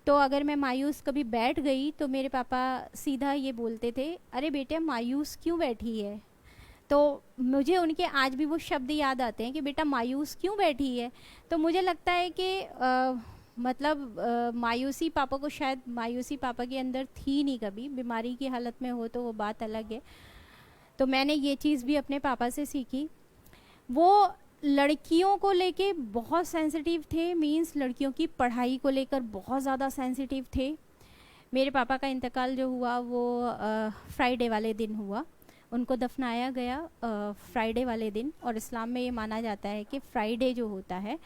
तो अगर मैं मायूस कभी बैठ गई तो मेरे पापा सीधा ये बोलते थे, अरे बेटे मायूस क्यों बैठी है। तो मुझे उनके आज भी वो शब्द याद आते हैं कि बेटा मायूस क्यों बैठी है। तो मुझे लगता है कि मतलब मायूसी पापा को, शायद मायूसी पापा के अंदर थी नहीं कभी, बीमारी की हालत में हो तो वो बात अलग है। तो मैंने ये चीज़ भी अपने पापा से सीखी। वो लड़कियों को लेके बहुत सेंसिटिव थे, मींस लड़कियों की पढ़ाई को लेकर बहुत ज़्यादा सेंसिटिव थे। मेरे पापा का इंतकाल जो हुआ वो फ्राइडे वाले दिन हुआ। उनको दफनाया गया फ्राइडे वाले दिन, और इस्लाम में ये माना जाता है कि फ्राइडे जो होता है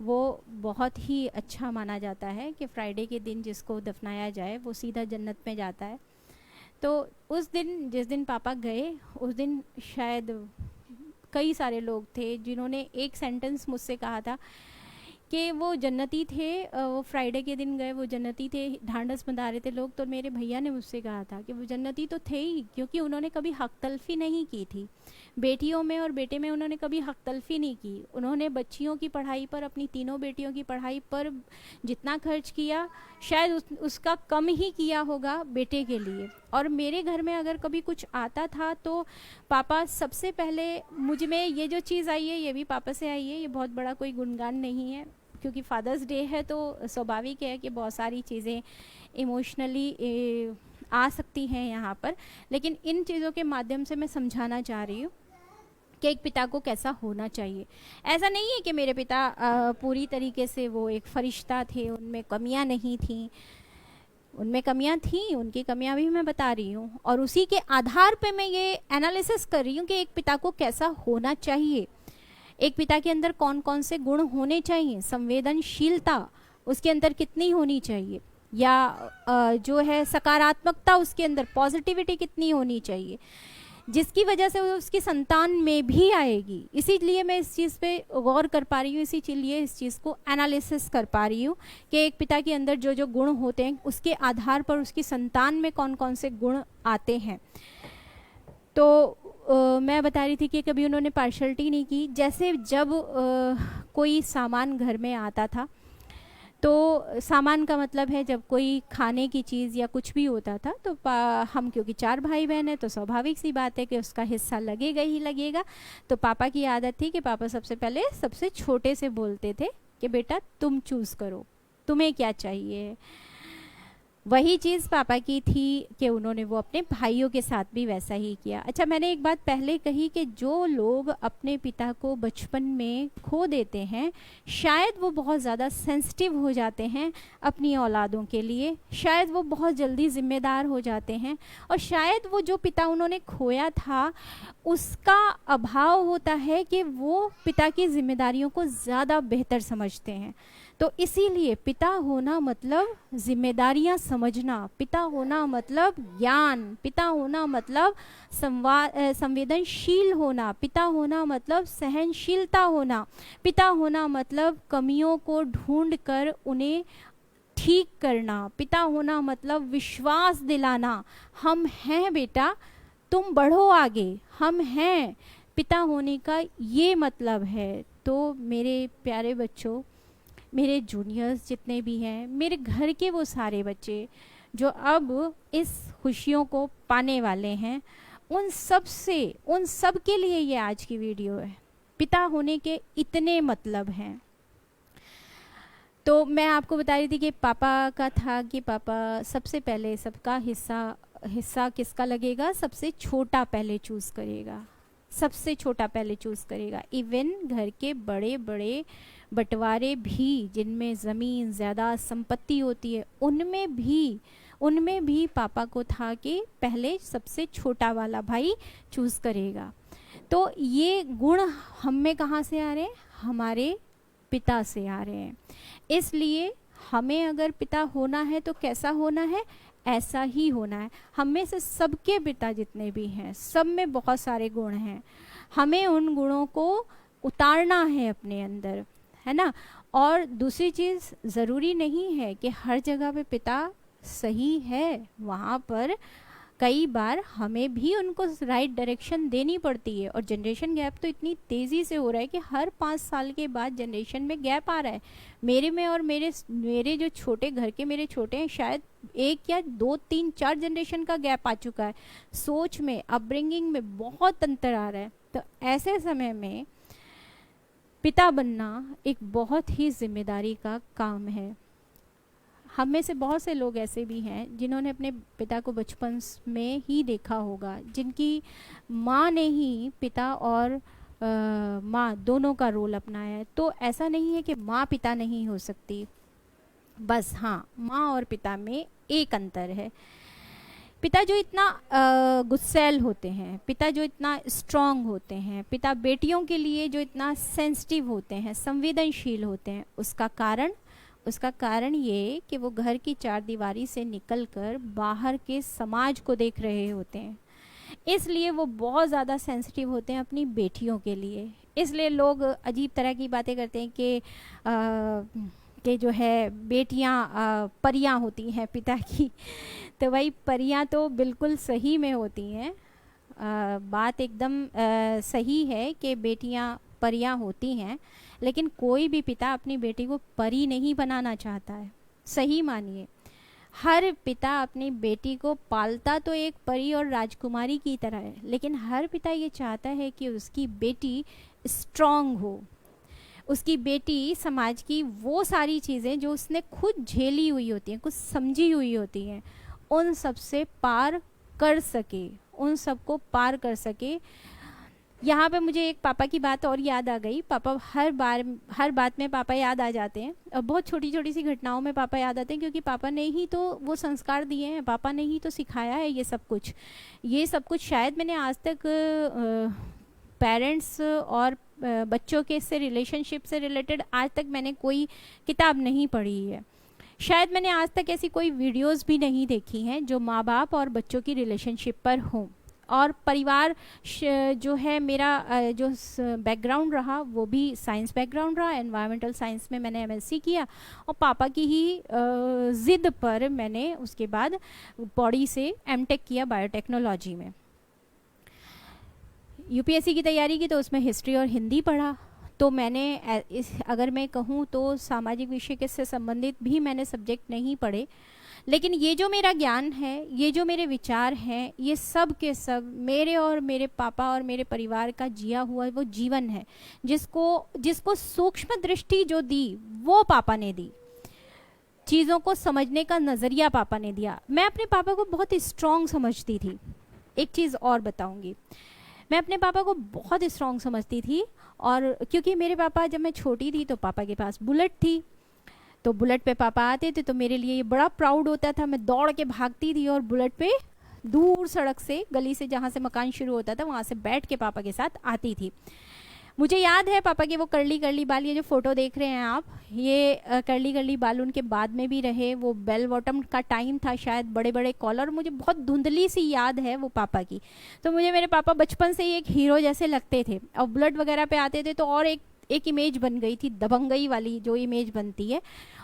वो बहुत ही अच्छा माना जाता है कि फ्राइडे के दिन जिसको दफनाया जाए वो सीधा जन्नत में जाता है। तो उस दिन, जिस दिन पापा गए, उस दिन शायद कई सारे लोग थे जिन्होंने एक सेंटेंस मुझसे कहा था कि वो जन्नती थे, वो फ्राइडे के दिन गए, वो जन्नती थे, ढांढस बंधा रहे थे लोग। तो मेरे भैया ने मुझसे कहा था कि वो जन्नती तो थे ही, क्योंकि उन्होंने कभी हक तलफी नहीं की थी बेटियों में और बेटे में, उन्होंने कभी हक तलफी नहीं की। उन्होंने बच्चियों की पढ़ाई पर, अपनी तीनों बेटियों की पढ़ाई पर जितना खर्च किया शायद उसका कम ही किया होगा बेटे के लिए। और मेरे घर में अगर कभी कुछ आता था तो पापा सबसे पहले, मुझ में ये जो चीज़ आई है ये भी पापा से आई है। ये बहुत बड़ा कोई गुणगान नहीं है, क्योंकि फादर्स डे है तो स्वाभाविक है कि बहुत सारी चीज़ें इमोशनली आ सकती हैं यहाँ पर। लेकिन इन चीज़ों के माध्यम से मैं समझाना चाह रही हूँ कि एक पिता को कैसा होना चाहिए। ऐसा नहीं है कि मेरे पिता पूरी तरीके से वो एक फरिश्ता थे, उनमें कमियाँ नहीं थीं, उनमें कमियाँ थीं, उनकी कमियाँ भी मैं बता रही हूँ। और उसी के आधार पे मैं ये एनालिसिस कर रही हूँ कि एक पिता को कैसा होना चाहिए, एक पिता के अंदर कौन कौन से गुण होने चाहिए, संवेदनशीलता उसके अंदर कितनी होनी चाहिए। या जो है सकारात्मकता उसके अंदर, पॉजिटिविटी कितनी होनी चाहिए, जिसकी वजह से वो उसकी संतान में भी आएगी। इसीलिए मैं इस चीज़ पे गौर कर पा रही हूँ, इसीलिए इस चीज़ को एनालिसिस कर पा रही हूँ कि एक पिता के अंदर जो जो गुण होते हैं उसके आधार पर उसकी संतान में कौन कौन से गुण आते हैं। तो मैं बता रही थी कि कभी उन्होंने पार्शलिटी नहीं की। जैसे जब कोई सामान घर में आता था, तो सामान का मतलब है जब कोई खाने की चीज़ या कुछ भी होता था तो हम क्योंकि 4 भाई बहन हैं तो स्वाभाविक सी बात है कि उसका हिस्सा लगेगा ही लगेगा। तो पापा की आदत थी कि पापा सबसे पहले सबसे छोटे से बोलते थे कि बेटा तुम चूज़ करो, तुम्हें क्या चाहिए। वही चीज़ पापा की थी कि उन्होंने वो अपने भाइयों के साथ भी वैसा ही किया। अच्छा, मैंने एक बात पहले कही कि जो लोग अपने पिता को बचपन में खो देते हैं, शायद वो बहुत ज़्यादा सेंसिटिव हो जाते हैं अपनी औलादों के लिए, शायद वो बहुत जल्दी ज़िम्मेदार हो जाते हैं, और शायद वो जो पिता उन्होंने खोया था उसका अभाव होता है कि वो पिता की जिम्मेदारियों को ज़्यादा बेहतर समझते हैं। तो इसीलिए पिता होना मतलब जिम्मेदारियां समझना, पिता होना मतलब ज्ञान, पिता होना मतलब संवेदनशील होना, पिता होना मतलब सहनशीलता होना, पिता होना मतलब कमियों को ढूंढ कर उन्हें ठीक करना, पिता होना मतलब विश्वास दिलाना, हम हैं बेटा, तुम बढ़ो आगे, हम हैं। पिता होने का ये मतलब है। तो मेरे प्यारे बच्चों, मेरे जूनियर्स जितने भी हैं, मेरे घर के वो सारे बच्चे जो अब इस खुशियों को पाने वाले हैं, उन सब के लिए ये आज की वीडियो है। पिता होने के इतने मतलब हैं। तो मैं आपको बता रही थी कि पापा का था कि पापा सबसे पहले सबका हिस्सा किसका लगेगा, सबसे छोटा पहले चूज़ करेगा, सबसे छोटा पहले चूज़ करेगा। इवन घर के बड़े बड़े बंटवारे भी जिनमें ज़मीन ज़्यादा संपत्ति होती है, उनमें भी पापा को था कि पहले सबसे छोटा वाला भाई चूज़ करेगा। तो ये गुण हम में कहाँ से आ रहे हैं, हमारे पिता से आ रहे हैं। इसलिए हमें अगर पिता होना है तो कैसा होना है, ऐसा ही होना है। हम में से सबके पिता जितने भी हैं, सब में बहुत सारे गुण हैं, हमें उन गुणों को उतारना है अपने अंदर, है ना। और दूसरी चीज़, ज़रूरी नहीं है कि हर जगह पे पिता सही है, वहाँ पर कई बार हमें भी उनको राइट डायरेक्शन देनी पड़ती है। और जनरेशन गैप तो इतनी तेज़ी से हो रहा है कि हर 5 साल के बाद जनरेशन में गैप आ रहा है। मेरे में और मेरे जो छोटे घर के मेरे छोटे हैं, शायद 1 या 2 3 4 जनरेशन का गैप आ चुका है। सोच में, अपब्रिंगिंग में बहुत अंतर आ रहा है। तो ऐसे समय में पिता बनना एक बहुत ही जिम्मेदारी का काम है। हम में से बहुत से लोग ऐसे भी हैं जिन्होंने अपने पिता को बचपन में ही देखा होगा, जिनकी माँ ने ही पिता और माँ दोनों का रोल अपनाया है। तो ऐसा नहीं है कि माँ पिता नहीं हो सकती, बस हाँ, माँ और पिता में एक अंतर है। पिता जो इतना गुस्सैल होते हैं, पिता जो इतना स्ट्रांग होते हैं, पिता बेटियों के लिए जो इतना सेंसिटिव होते हैं, संवेदनशील होते हैं, उसका कारण ये कि वो घर की 4 दीवारी से निकलकर बाहर के समाज को देख रहे होते हैं। इसलिए वो बहुत ज़्यादा सेंसिटिव होते हैं अपनी बेटियों के लिए। इसलिए लोग अजीब तरह की बातें करते हैं कि जो है बेटियां परियां होती हैं पिता की। तो भाई परियां तो बिल्कुल सही में होती हैं, बात एकदम सही है कि बेटियां परियां होती हैं, लेकिन कोई भी पिता अपनी बेटी को परी नहीं बनाना चाहता है। सही मानिए, हर पिता अपनी बेटी को पालता तो एक परी और राजकुमारी की तरह है, लेकिन हर पिता ये चाहता है कि उसकी बेटी स्ट्रांग हो, उसकी बेटी समाज की वो सारी चीज़ें जो उसने खुद झेली हुई होती हैं, कुछ समझी हुई होती हैं, उन सब से पार कर सके, उन सब को पार कर सके। यहाँ पे मुझे एक पापा की बात और याद आ गई। पापा हर बात में पापा याद आ जाते हैं, और बहुत छोटी छोटी सी घटनाओं में पापा याद आते हैं, क्योंकि पापा ने ही तो वो संस्कार दिए हैं, पापा ने ही तो सिखाया है ये सब कुछ शायद मैंने आज तक पेरेंट्स और बच्चों के से रिलेशनशिप से रिलेटेड आज तक मैंने कोई किताब नहीं पढ़ी है। शायद मैंने आज तक ऐसी कोई वीडियोस भी नहीं देखी हैं जो माँ बाप और बच्चों की रिलेशनशिप पर हों। और परिवार जो है मेरा जो बैकग्राउंड रहा वो भी साइंस बैकग्राउंड रहा। एनवायरमेंटल साइंस में मैंने एमएससी किया और पापा की ही ज़िद पर मैंने उसके बाद पौड़ी से एमटेक किया बायोटेक्नोलॉजी में। यूपीएससी की तैयारी की तो उसमें हिस्ट्री और हिंदी पढ़ा। तो मैंने अगर मैं कहूँ तो सामाजिक विषय के से संबंधित भी मैंने सब्जेक्ट नहीं पढ़े, लेकिन ये जो मेरा ज्ञान है, ये जो मेरे विचार हैं, ये सब के सब मेरे और मेरे पापा और मेरे परिवार का जिया हुआ वो जीवन है, जिसको सूक्ष्म दृष्टि जो दी वो पापा ने दी। चीज़ों को समझने का नज़रिया पापा ने दिया। मैं अपने पापा को बहुत स्ट्रॉन्ग समझती थी। एक चीज़ और बताऊंगी, मैं अपने पापा को बहुत स्ट्रॉन्ग समझती थी। और क्योंकि मेरे पापा, जब मैं छोटी थी तो पापा के पास बुलेट थी, तो बुलेट पे पापा आते थे तो मेरे लिए ये बड़ा प्राउड होता था। मैं दौड़ के भागती थी और बुलेट पे दूर सड़क से, गली से जहाँ से मकान शुरू होता था वहाँ से बैठ के पापा के साथ आती थी। मुझे याद है पापा के वो कर्ली कर्ली बाल, ये जो फोटो देख रहे हैं आप, ये कर्ली कर्ली बाल उनके बाद में भी रहे। वो बेल बॉटम का टाइम था शायद, बड़े बड़े कॉलर, मुझे बहुत धुंधली सी याद है वो पापा की। तो मुझे मेरे पापा बचपन से ही एक हीरो जैसे लगते थे। और बुलेट वगैरह पे आते थे तो और एक इमेज बन गई थी, दबंगई वाली जो इमेज बनती है।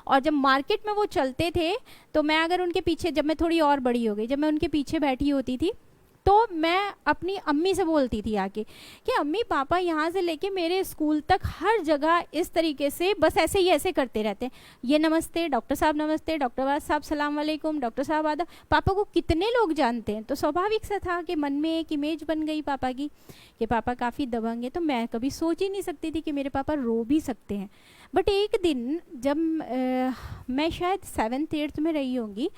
और जब मार्केट में वो चलते थे तो मैं अगर उनके पीछे, जब मैं थोड़ी और बड़ी हो गई, जब मैं उनके पीछे बैठी होती थी तो मैं अपनी अम्मी से बोलती थी आके कि अम्मी पापा यहाँ से लेके मेरे स्कूल तक हर जगह इस तरीके से बस ऐसे ही ऐसे करते रहते हैं। ये नमस्ते डॉक्टर साहब, नमस्ते डॉक्टर साहब, सलाम वालेकुम डॉक्टर साहब, आदा। पापा को कितने लोग जानते हैं। तो स्वाभाविक सा था कि मन में एक इमेज बन गई पापा की कि पापा काफ़ी दबंग है। तो मैं कभी सोच ही नहीं सकती थी कि मेरे पापा रो भी सकते हैं। बट एक दिन जब मैं शायद 7th 8th में रही होंगी,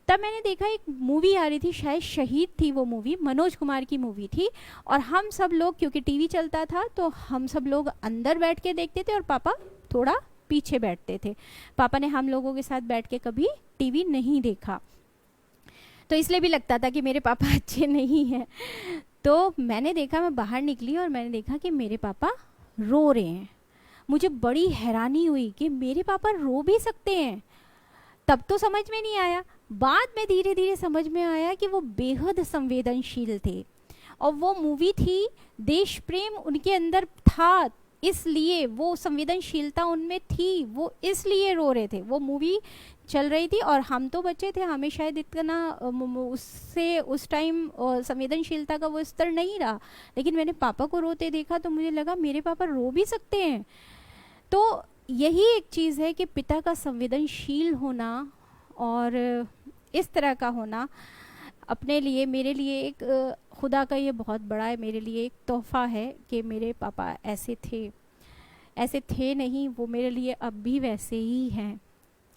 तब मैंने देखा एक मूवी आ रही थी, शायद शहीद थी वो मूवी, मनोज कुमार की मूवी थी। और हम सब लोग, क्योंकि टीवी चलता था तो हम सब लोग अंदर बैठ के देखते थे और पापा थोड़ा पीछे बैठते थे। पापा ने हम लोगों के साथ बैठ के कभी टीवी नहीं देखा, तो इसलिए भी लगता था कि मेरे पापा अच्छे नहीं हैं। तो मैंने देखा, मैं बाहर निकली और मैंने देखा कि मेरे पापा रो रहे हैं। मुझे बड़ी हैरानी हुई कि मेरे पापा रो भी सकते हैं। तब तो समझ में नहीं आया, बाद में धीरे धीरे समझ में आया कि वो बेहद संवेदनशील थे। और वो मूवी थी, देश प्रेम उनके अंदर था, इसलिए वो संवेदनशीलता उनमें थी, वो इसलिए रो रहे थे। वो मूवी चल रही थी और हम तो बच्चे थे, हमें शायद इतना उससे उस टाइम संवेदनशीलता का वो स्तर नहीं रहा। लेकिन मैंने पापा को रोते देखा तो मुझे लगा मेरे पापा रो भी सकते हैं। तो यही एक चीज़ है कि पिता का संवेदनशील होना और इस तरह का होना अपने लिए, मेरे लिए एक खुदा का ये बहुत बड़ा है, मेरे लिए एक तोहफ़ा है कि मेरे पापा ऐसे थे नहीं, वो मेरे लिए अब भी वैसे ही हैं,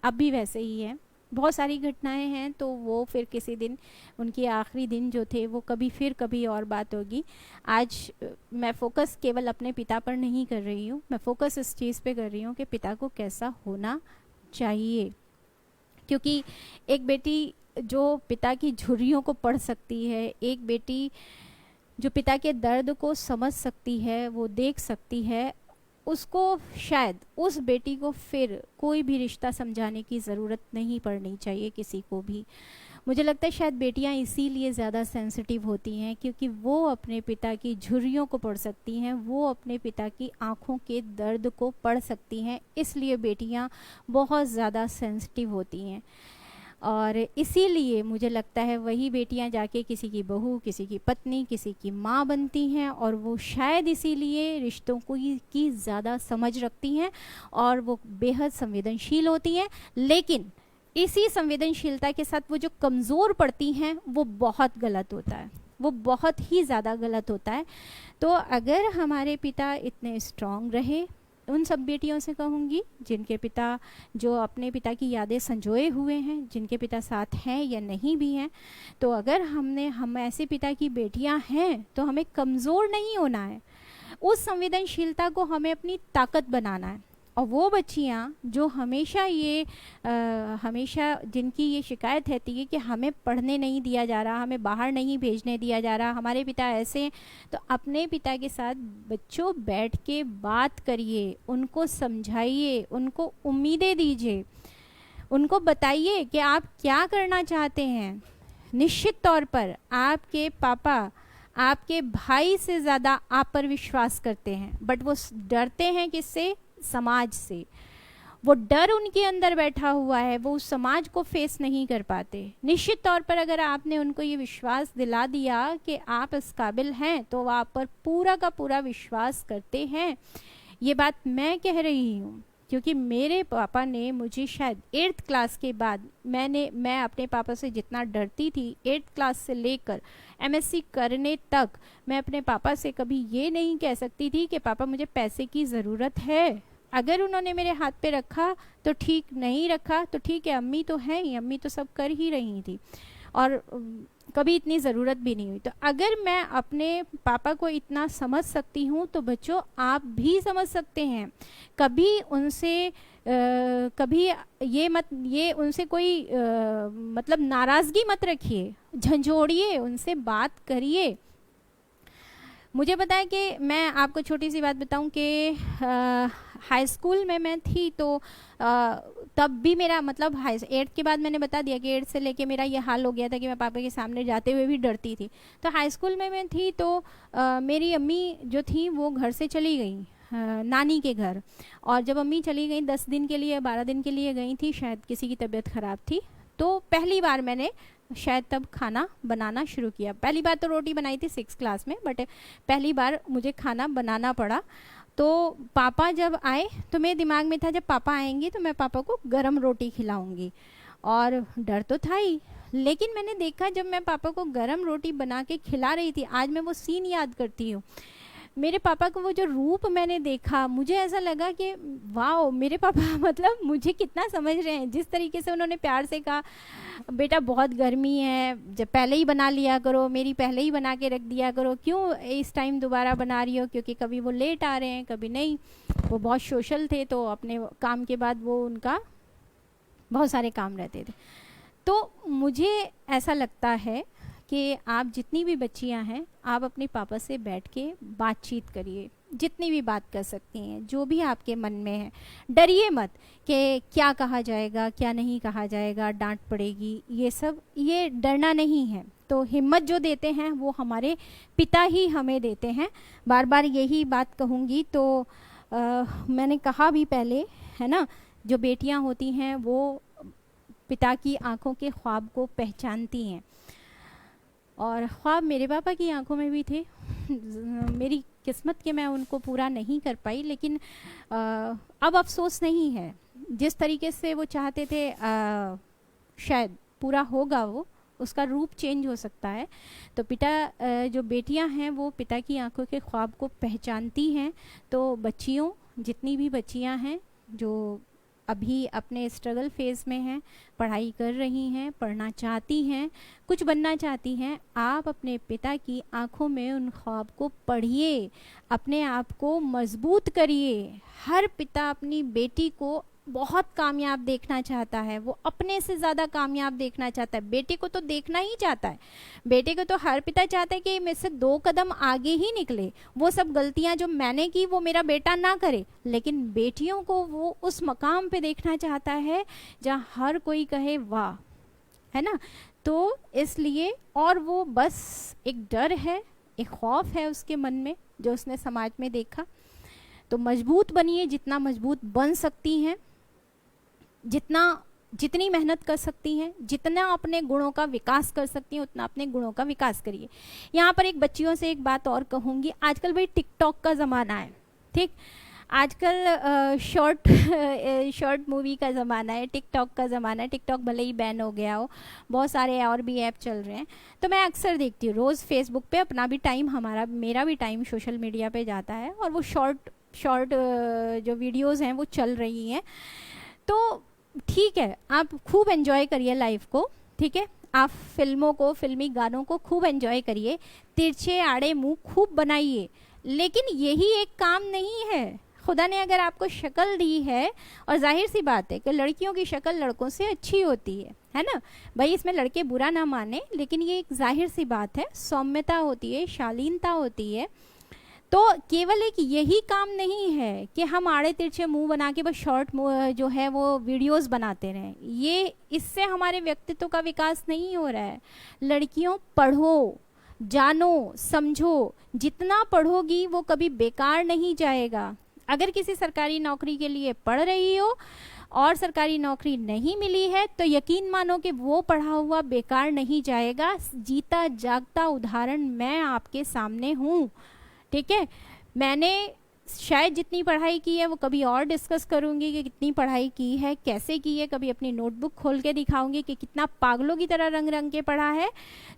अब भी वैसे ही हैं। बहुत सारी घटनाएं हैं तो वो फिर किसी दिन, उनके आखिरी दिन जो थे वो कभी और बात होगी। आज मैं फोकस केवल अपने पिता पर नहीं कर रही हूँ, मैं फोकस इस चीज़ पे कर रही हूँ कि पिता को कैसा होना चाहिए। क्योंकि एक बेटी जो पिता की झुर्रियों को पढ़ सकती है, एक बेटी जो पिता के दर्द को समझ सकती है, वो देख सकती है, उसको शायद उस बेटी को फिर कोई भी रिश्ता समझाने की ज़रूरत नहीं पड़नी चाहिए किसी को भी। मुझे लगता है शायद बेटियां इसीलिए ज़्यादा सेंसिटिव होती हैं क्योंकि वो अपने पिता की झुर्रियों को पढ़ सकती हैं, वो अपने पिता की आँखों के दर्द को पढ़ सकती हैं, इसलिए बेटियां बहुत ज़्यादा सेंसिटिव होती हैं। और इसीलिए मुझे लगता है वही बेटियां जाके किसी की बहू, किसी की पत्नी, किसी की माँ बनती हैं और वो शायद इसीलिए रिश्तों को की ज़्यादा समझ रखती हैं और वो बेहद संवेदनशील होती हैं। लेकिन इसी संवेदनशीलता के साथ वो जो कमज़ोर पड़ती हैं वो बहुत गलत होता है, वो बहुत ही ज़्यादा गलत होता है। तो अगर हमारे पिता इतने स्ट्रॉन्ग रहे, उन सब बेटियों से कहूँगी जिनके पिता, जो अपने पिता की यादें संजोए हुए हैं, जिनके पिता साथ हैं या नहीं भी हैं, तो अगर हम ऐसे पिता की बेटियां हैं तो हमें कमज़ोर नहीं होना है, उस संवेदनशीलता को हमें अपनी ताकत बनाना है। और वो बच्चियाँ जो हमेशा जिनकी ये शिकायत रहती है कि हमें पढ़ने नहीं दिया जा रहा, हमें बाहर नहीं भेजने दिया जा रहा, हमारे पिता ऐसे हैं, तो अपने पिता के साथ बच्चों बैठ के बात करिए, उनको समझाइए, उनको उम्मीदें दीजिए, उनको बताइए कि आप क्या करना चाहते हैं। निश्चित तौर पर आपके पापा आपके भाई से ज़्यादा आप पर विश्वास करते हैं, बट वो डरते हैं किससे? समाज से। वो डर उनके अंदर बैठा हुआ है, वो उस समाज को फेस नहीं कर पाते। निश्चित तौर पर अगर आपने उनको ये विश्वास दिला दिया कि आप इस काबिल हैं, तो वो आप पर पूरा का पूरा विश्वास करते हैं। ये बात मैं कह रही हूँ क्योंकि मेरे पापा ने मुझे शायद 8th क्लास के बाद मैं अपने पापा से जितना डरती थी, 8th क्लास से लेकर MSc करने तक मैं अपने पापा से कभी ये नहीं कह सकती थी कि पापा मुझे पैसे की ज़रूरत है। अगर उन्होंने मेरे हाथ पे रखा तो ठीक, नहीं रखा तो ठीक है, अम्मी तो है ही, अम्मी तो सब कर ही रही थी और कभी इतनी ज़रूरत भी नहीं हुई। तो अगर मैं अपने पापा को इतना समझ सकती हूँ तो बच्चों आप भी समझ सकते हैं। कभी उनसे कभी ये उनसे कोई मतलब नाराज़गी मत रखिए, झंझोड़िए, उनसे बात करिए। मुझे पता है कि मैं आपको छोटी सी बात बताऊं कि हाई स्कूल में मैं थी तो तब भी मेरा मतलब 8th के बाद मैंने बता दिया कि 8th से लेके मेरा ये हाल हो गया था कि मैं पापा के सामने जाते हुए भी डरती थी। तो हाई स्कूल में मैं थी तो मेरी अम्मी जो थी वो घर से चली गई नानी के घर, और जब अम्मी चली गई 10 दिन के लिए 12 दिन के लिए गई थी, शायद किसी की तबीयत ख़राब थी, तो पहली बार मैंने शायद तब खाना बनाना शुरू किया। पहली बार तो रोटी बनाई थी 6th क्लास में, बट पहली बार मुझे खाना बनाना पड़ा। तो पापा जब आए तो मेरे दिमाग में था जब पापा आएंगे तो मैं पापा को गरम रोटी खिलाऊंगी, और डर तो था ही, लेकिन मैंने देखा जब मैं पापा को गरम रोटी बना के खिला रही थी, आज मैं वो सीन याद करती हूँ। मेरे पापा को वो जो रूप मैंने देखा, मुझे ऐसा लगा कि वाह मेरे पापा मतलब मुझे कितना समझ रहे हैं। जिस तरीके से उन्होंने प्यार से कहा बेटा बहुत गर्मी है, जब पहले ही बना लिया करो, मेरी पहले ही बना के रख दिया करो, क्यों इस टाइम दोबारा बना रही हो, क्योंकि कभी वो लेट आ रहे हैं कभी नहीं। वो बहुत सोशल थे तो अपने काम के बाद वो उनका बहुत सारे काम रहते थे। तो मुझे ऐसा लगता है कि आप जितनी भी बच्चियां हैं आप अपने पापा से बैठ के बातचीत करिए, जितनी भी बात कर सकती हैं, जो भी आपके मन में है। डरिए मत कि क्या कहा जाएगा क्या नहीं कहा जाएगा, डांट पड़ेगी, ये डरना नहीं है। तो हिम्मत जो देते हैं वो हमारे पिता ही हमें देते हैं। बार बार यही बात कहूँगी। तो मैंने कहा भी पहले, है ना, जो बेटियां होती हैं वो पिता की आंखों के ख्वाब को पहचानती हैं, और ख्वाब मेरे पापा की आंखों में भी थे। मेरी किस्मत के मैं उनको पूरा नहीं कर पाई, लेकिन अब अफसोस नहीं है। जिस तरीके से वो चाहते थे शायद पूरा होगा, वो उसका रूप चेंज हो सकता है। तो जो बेटियां हैं वो पिता की आंखों के ख्वाब को पहचानती हैं। तो बच्चियों, जितनी भी बच्चियां हैं जो अभी अपने स्ट्रगल फेज़ में हैं, पढ़ाई कर रही हैं, पढ़ना चाहती हैं, कुछ बनना चाहती हैं, आप अपने पिता की आंखों में उन ख्वाब को पढ़िए, अपने आप को मजबूत करिए। हर पिता अपनी बेटी को बहुत कामयाब देखना चाहता है, वो अपने से ज़्यादा कामयाब देखना चाहता है। बेटे को तो देखना ही चाहता है, बेटे को तो हर पिता चाहता है कि मेरे से 2 कदम आगे ही निकले, वो सब गलतियां जो मैंने की वो मेरा बेटा ना करे। लेकिन बेटियों को वो उस मकाम पे देखना चाहता है जहाँ हर कोई कहे वाह, है ना। तो इसलिए, और वो बस एक डर है, एक खौफ है उसके मन में जो उसने समाज में देखा। तो मजबूत बनिए, जितना मजबूत बन सकती हैं, जितनी मेहनत कर सकती हैं, जितना अपने गुणों का विकास कर सकती हैं, उतना अपने गुणों का विकास करिए। यहाँ पर एक बच्चियों से एक बात और कहूँगी, आजकल भाई टिकटॉक का ज़माना है, ठीक। आजकल शॉर्ट मूवी का ज़माना है, टिकटॉक का ज़माना है। टिकटॉक भले ही बैन हो गया हो, बहुत सारे और भी ऐप चल रहे हैं। तो मैं अक्सर देखती हूँ, रोज़ फेसबुक पे अपना भी टाइम, मेरा भी टाइम सोशल मीडिया पे जाता है, और वो शॉर्ट जो वीडियोज़ हैं वो चल रही हैं। तो ठीक है, आप खूब एंजॉय करिए लाइफ को, ठीक है। आप फिल्मों को, फिल्मी गानों को खूब एंजॉय करिए, तिरछे आड़े मुंह खूब बनाइए, लेकिन यही एक काम नहीं है। खुदा ने अगर आपको शक्ल दी है, और जाहिर सी बात है कि लड़कियों की शक्ल लड़कों से अच्छी होती है ना भाई, इसमें लड़के बुरा ना माने, लेकिन ये एक जाहिर सी बात है, सौम्यता होती है, शालीनता होती है। तो केवल एक यही काम नहीं है कि हम आड़े तिरछे मुंह बना के बस शॉर्ट जो है वो वीडियोस बनाते रहें, ये इससे हमारे व्यक्तित्व का विकास नहीं हो रहा है। लड़कियों, पढ़ो, जानो, समझो, जितना पढ़ोगी वो कभी बेकार नहीं जाएगा। अगर किसी सरकारी नौकरी के लिए पढ़ रही हो और सरकारी नौकरी नहीं मिली है तो यकीन मानो कि वो पढ़ा हुआ बेकार नहीं जाएगा। जीता जागता उदाहरण मैं आपके सामने हूँ, ठीक है। मैंने शायद जितनी पढ़ाई की है वो कभी और डिस्कस करूँगी कि कितनी पढ़ाई की है, कैसे की है, कभी अपनी नोटबुक खोल के दिखाऊंगी कि कितना पागलों की तरह रंग रंग के पढ़ा है।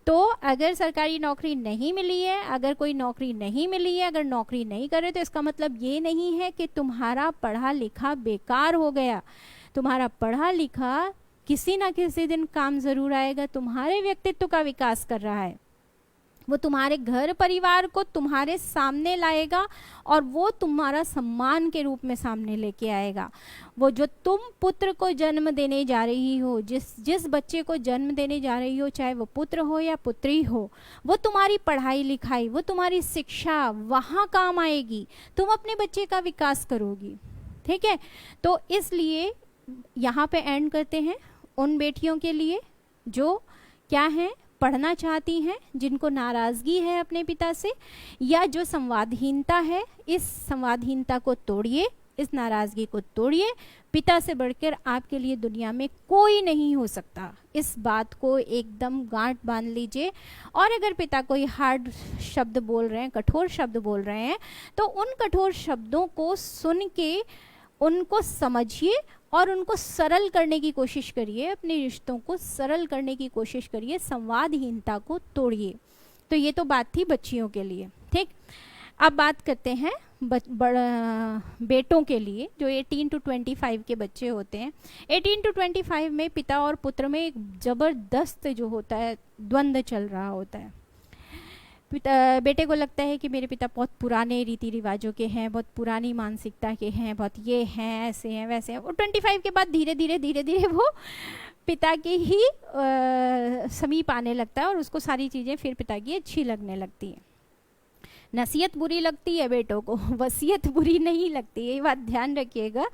तो अगर सरकारी नौकरी नहीं मिली है, अगर कोई नौकरी नहीं मिली है, अगर नौकरी नहीं करे तो इसका मतलब ये नहीं है कि तुम्हारा पढ़ा लिखा बेकार हो गया। तुम्हारा पढ़ा लिखा किसी ना किसी दिन काम ज़रूर आएगा, तुम्हारे व्यक्तित्व का विकास कर रहा है, वो तुम्हारे घर परिवार को तुम्हारे सामने लाएगा और वो तुम्हारा सम्मान के रूप में सामने लेके आएगा। वो जो तुम पुत्र को जन्म देने जा रही हो, जिस बच्चे को जन्म देने जा रही हो, चाहे वो पुत्र हो या पुत्री हो, वो तुम्हारी पढ़ाई लिखाई, वो तुम्हारी शिक्षा वहाँ काम आएगी, तुम अपने बच्चे का विकास करोगी, ठीक है। तो इसलिए यहाँ पे एंड करते हैं उन बेटियों के लिए जो क्या हैं, पढ़ना चाहती हैं, जिनको नाराज़गी है अपने पिता से या जो संवादहीनता है, इस संवादहीनता को तोड़िए, इस नाराज़गी को तोड़िए। पिता से बढ़कर आपके लिए दुनिया में कोई नहीं हो सकता, इस बात को एकदम गांठ बांध लीजिए। और अगर पिता कोई हार्ड शब्द बोल रहे हैं, कठोर शब्द बोल रहे हैं, तो उन कठोर शब्दों को सुन के उनको समझिए और उनको सरल करने की कोशिश करिए, अपने रिश्तों को सरल करने की कोशिश करिए, संवादहीनता को तोड़िए। तो ये तो बात थी बच्चियों के लिए, ठीक। अब बात करते हैं बेटों के लिए, जो 18 to 25 के बच्चे होते हैं। 18 to 25 में पिता और पुत्र में एक ज़बरदस्त जो होता है द्वंद्व चल रहा होता है। बेटे को लगता है कि मेरे पिता बहुत पुराने रीति रिवाजों के हैं, बहुत पुरानी मानसिकता के हैं, बहुत ये हैं, ऐसे हैं, वैसे हैं। और 25 के बाद धीरे धीरे वो पिता के ही समीप आने लगता है और उसको सारी चीज़ें फिर पिता की अच्छी लगने लगती हैं। नसीहत बुरी लगती है बेटों को, वसीयत बुरी नहीं लगती। ये बात ध्यान रखिएगा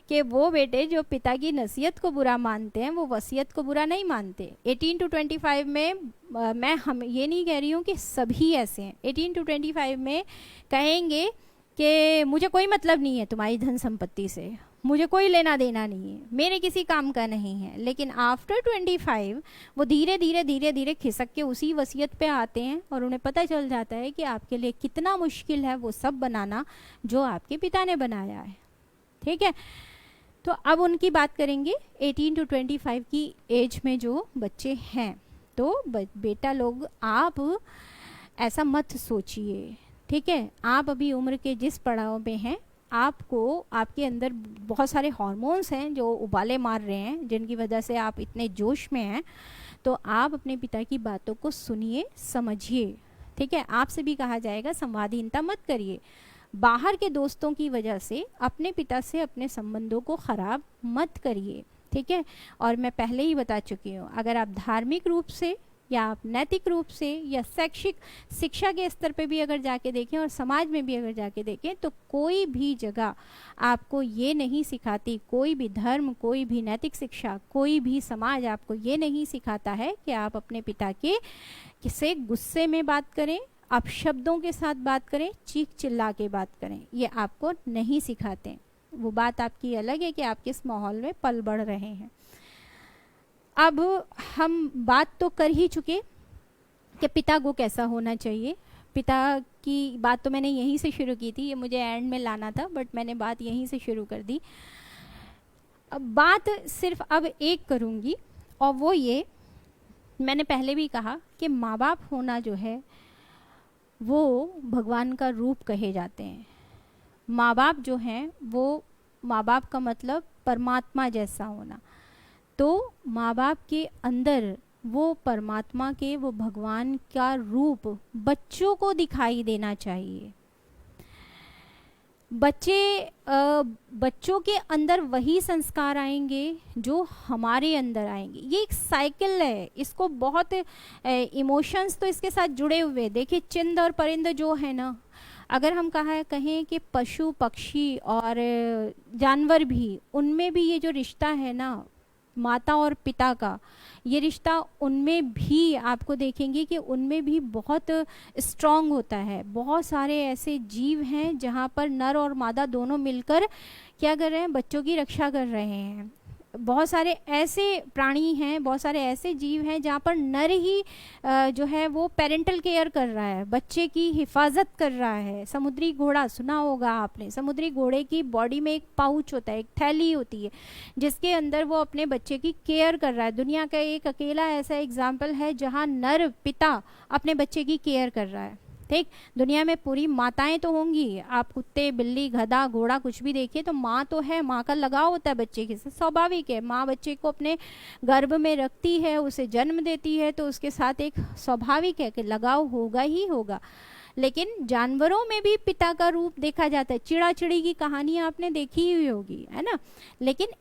कि वो बेटे जो पिता की नसीहत को बुरा मानते हैं वो वसीयत को बुरा नहीं मानते। 18 to 25 में हम ये नहीं कह रही हूँ कि सभी ऐसे हैं। 18 to 25 में कहेंगे कि मुझे कोई मतलब नहीं है तुम्हारी धन संपत्ति से, मुझे कोई लेना देना नहीं है, मेरे किसी काम का नहीं है। लेकिन आफ्टर 25 वो धीरे धीरे खिसक के उसी वसीयत पे आते हैं और उन्हें पता चल जाता है कि आपके लिए कितना मुश्किल है वो सब बनाना जो आपके पिता ने बनाया है, ठीक है। तो अब उनकी बात करेंगे 18 to 25 की एज में जो बच्चे हैं। तो बेटा लोग, आप ऐसा मत सोचिए, ठीक है। आप अभी उम्र के जिस पड़ाव में हैं, आपको आपके अंदर बहुत सारे हार्मोन्स हैं जो उबाले मार रहे हैं, जिनकी वजह से आप इतने जोश में हैं। तो आप अपने पिता की बातों को सुनिए, समझिए, ठीक है। आपसे भी कहा जाएगा संवादहीनता मत करिए। बाहर के दोस्तों की वजह से अपने पिता से अपने संबंधों को ख़राब मत करिए, ठीक है। और मैं पहले ही बता चुकी हूँ, अगर आप धार्मिक रूप से या आप नैतिक रूप से या शैक्षिक शिक्षा के स्तर पे भी अगर जाके देखें और समाज में भी अगर जाके देखें, तो कोई भी जगह आपको ये नहीं सिखाती, कोई भी धर्म, कोई भी नैतिक शिक्षा, कोई भी समाज आपको ये नहीं सिखाता है कि आप अपने पिता के से गुस्से में बात करें, आप शब्दों के साथ बात करें, चीख चिल्ला के बात करें। ये आपको नहीं सिखाते। वो बात आपकी अलग है कि आप किस माहौल में पल बढ़ रहे हैं। अब हम बात तो कर ही चुके कि पिता को कैसा होना चाहिए। पिता की बात तो मैंने यहीं से शुरू की थी, ये मुझे एंड में लाना था, बट मैंने बात यहीं से शुरू कर दी। अब बात सिर्फ अब एक करूँगी, और वो ये, मैंने पहले भी कहा कि माँ बाप होना जो है वो भगवान का रूप कहे जाते हैं। माँ बाप जो हैं वो, माँ बाप का मतलब परमात्मा जैसा होना। तो माँ बाप के अंदर वो परमात्मा के, वो भगवान का रूप बच्चों को दिखाई देना चाहिए। बच्चों के अंदर वही संस्कार आएंगे जो हमारे अंदर आएंगे। ये एक साइकिल है, इसको बहुत इमोशंस तो इसके साथ जुड़े हुए। देखिए चिंद और परिंद जो है ना, अगर हम कहें कि पशु पक्षी और जानवर भी, उनमें भी ये जो रिश्ता है ना माता और पिता का, ये रिश्ता उनमें भी आपको देखेंगे कि उनमें भी बहुत स्ट्रांग होता है। बहुत सारे ऐसे जीव हैं जहाँ पर नर और मादा दोनों मिलकर क्या कर रहे हैं, बच्चों की रक्षा कर रहे हैं। बहुत सारे ऐसे प्राणी हैं, बहुत सारे ऐसे जीव हैं जहाँ पर नर ही जो है वो पेरेंटल केयर कर रहा है, बच्चे की हिफाजत कर रहा है। समुद्री घोड़ा सुना होगा आपने, समुद्री घोड़े की बॉडी में एक पाउच होता है, एक थैली होती है जिसके अंदर वो अपने बच्चे की केयर कर रहा है। दुनिया का एक अकेला ऐसा एग्जाम्पल है जहाँ नर पिता अपने बच्चे की केयर कर रहा है। ठीक, दुनिया में पूरी माताएं तो होंगी, आप कुत्ते बिल्ली गधा घोड़ा कुछ भी देखिए तो माँ तो है, माँ का लगाव होता है बच्चे के साथ, स्वाभाविक है। माँ बच्चे को अपने गर्भ में रखती है, उसे जन्म देती है, तो उसके साथ एक स्वाभाविक है कि लगाव होगा ही होगा। लेकिन जानवरों में भी पिता का रूप देखा जाता है। चिड़ा चिड़ी की कहानी आपने देखी हुई होगी, है ना। लेकिन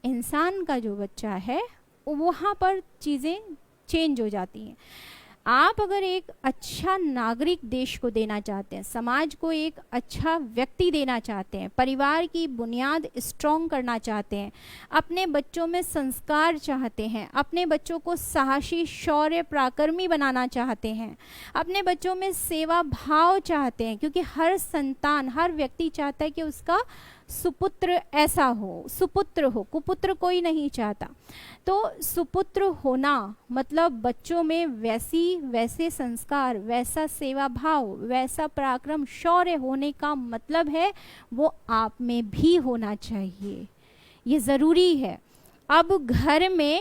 इंसान का जो बच्चा है वहाँ पर चीज़ें चेंज हो जाती हैं। आप अगर एक अच्छा नागरिक देश को देना चाहते हैं, समाज को एक अच्छा व्यक्ति देना चाहते हैं, परिवार की बुनियाद स्ट्रॉन्ग करना चाहते हैं, अपने बच्चों में संस्कार चाहते हैं, अपने बच्चों को साहसी शौर्य पराक्रमी बनाना चाहते हैं, अपने बच्चों में सेवा भाव चाहते हैं, क्योंकि हर संतान, हर व्यक्ति चाहता है कि उसका सुपुत्र ऐसा हो, सुपुत्र हो, कुपुत्र कोई नहीं चाहता। तो सुपुत्र होना मतलब बच्चों में वैसे संस्कार, वैसा सेवा भाव, वैसा पराक्रम शौर्य होने का मतलब है वो आप में भी होना चाहिए, ये ज़रूरी है। अब घर में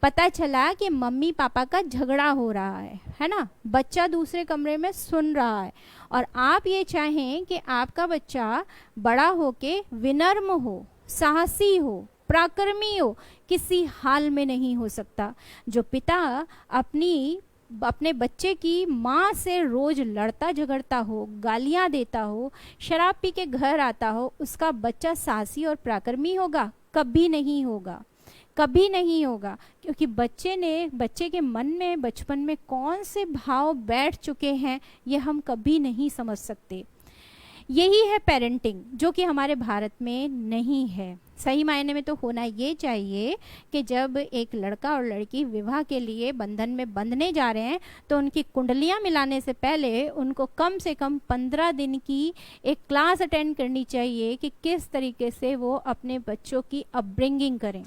पता चला कि मम्मी पापा का झगड़ा हो रहा है ना, बच्चा दूसरे कमरे में सुन रहा है, और आप ये चाहें कि आपका बच्चा बड़ा होके विनम्र हो, साहसी हो, पराक्रमी हो, किसी हाल में नहीं हो सकता। जो पिता अपने बच्चे की माँ से रोज लड़ता झगड़ता हो, गालियाँ देता हो, शराब पी के घर आता हो, उसका बच्चा साहसी और पराक्रमी होगा? कभी नहीं होगा, कभी नहीं होगा। क्योंकि बच्चे के मन में बचपन में कौन से भाव बैठ चुके हैं ये हम कभी नहीं समझ सकते। यही है पेरेंटिंग, जो कि हमारे भारत में नहीं है। सही मायने में तो होना ये चाहिए कि जब एक लड़का और लड़की विवाह के लिए बंधन में बंधने जा रहे हैं तो उनकी कुंडलियां मिलाने से पहले उनको कम से कम 15 दिन की एक क्लास अटेंड करनी चाहिए कि किस तरीके से वो अपने बच्चों की अपब्रिंगिंग करें।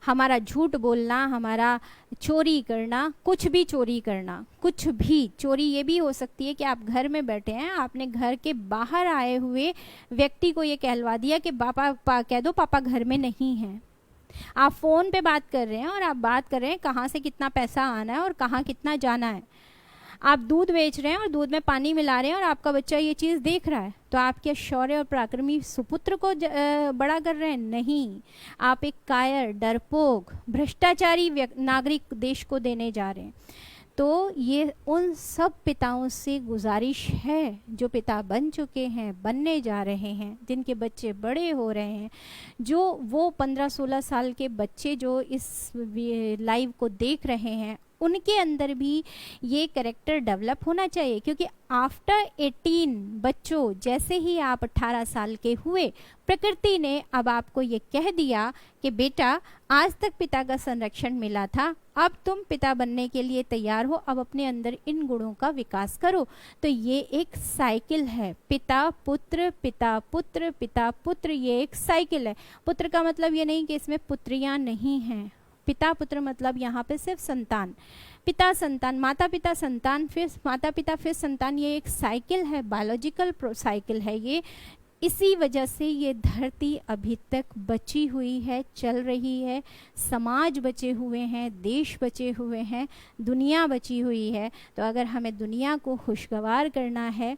हमारा झूठ बोलना, हमारा चोरी करना, कुछ भी चोरी करना, कुछ भी चोरी ये भी हो सकती है कि आप घर में बैठे हैं, आपने घर के बाहर आए हुए व्यक्ति को ये कहलवा दिया कि कह दो पापा घर में नहीं हैं। आप फ़ोन पे बात कर रहे हैं और आप बात कर रहे हैं कहाँ से कितना पैसा आना है और कहाँ कितना जाना है। आप दूध बेच रहे हैं और दूध में पानी मिला रहे हैं और आपका बच्चा ये चीज़ देख रहा है, तो आप क्या शौर्य और पराक्रमी सुपुत्र को बड़ा कर रहे हैं? नहीं, आप एक कायर, डरपोक, भ्रष्टाचारी नागरिक देश को देने जा रहे हैं। तो ये उन सब पिताओं से गुजारिश है जो पिता बन चुके हैं, बनने जा रहे हैं, जिनके बच्चे बड़े हो रहे हैं, जो वो 15-16 साल के बच्चे जो इस लाइव को देख रहे हैं, उनके अंदर भी ये कैरेक्टर डेवलप होना चाहिए। क्योंकि आफ्टर 18 बच्चों, जैसे ही आप 18 साल के हुए, प्रकृति ने अब आपको ये कह दिया कि बेटा आज तक पिता का संरक्षण मिला था, अब तुम पिता बनने के लिए तैयार हो, अब अपने अंदर इन गुणों का विकास करो। तो ये एक साइकिल है, पिता पुत्र पिता पुत्र पिता पुत्र, ये एक साइकिल है। पुत्र का मतलब ये नहीं कि इसमें पुत्रियां नहीं हैं, पिता पुत्र मतलब यहाँ पे सिर्फ संतान, पिता संतान, माता पिता संतान, फिर माता पिता फिर संतान, ये एक साइकिल है, बायोलॉजिकल साइकिल है ये। इसी वजह से ये धरती अभी तक बची हुई है, चल रही है, समाज बचे हुए हैं, देश बचे हुए हैं, दुनिया बची हुई है। तो अगर हमें दुनिया को खुशगवार करना है,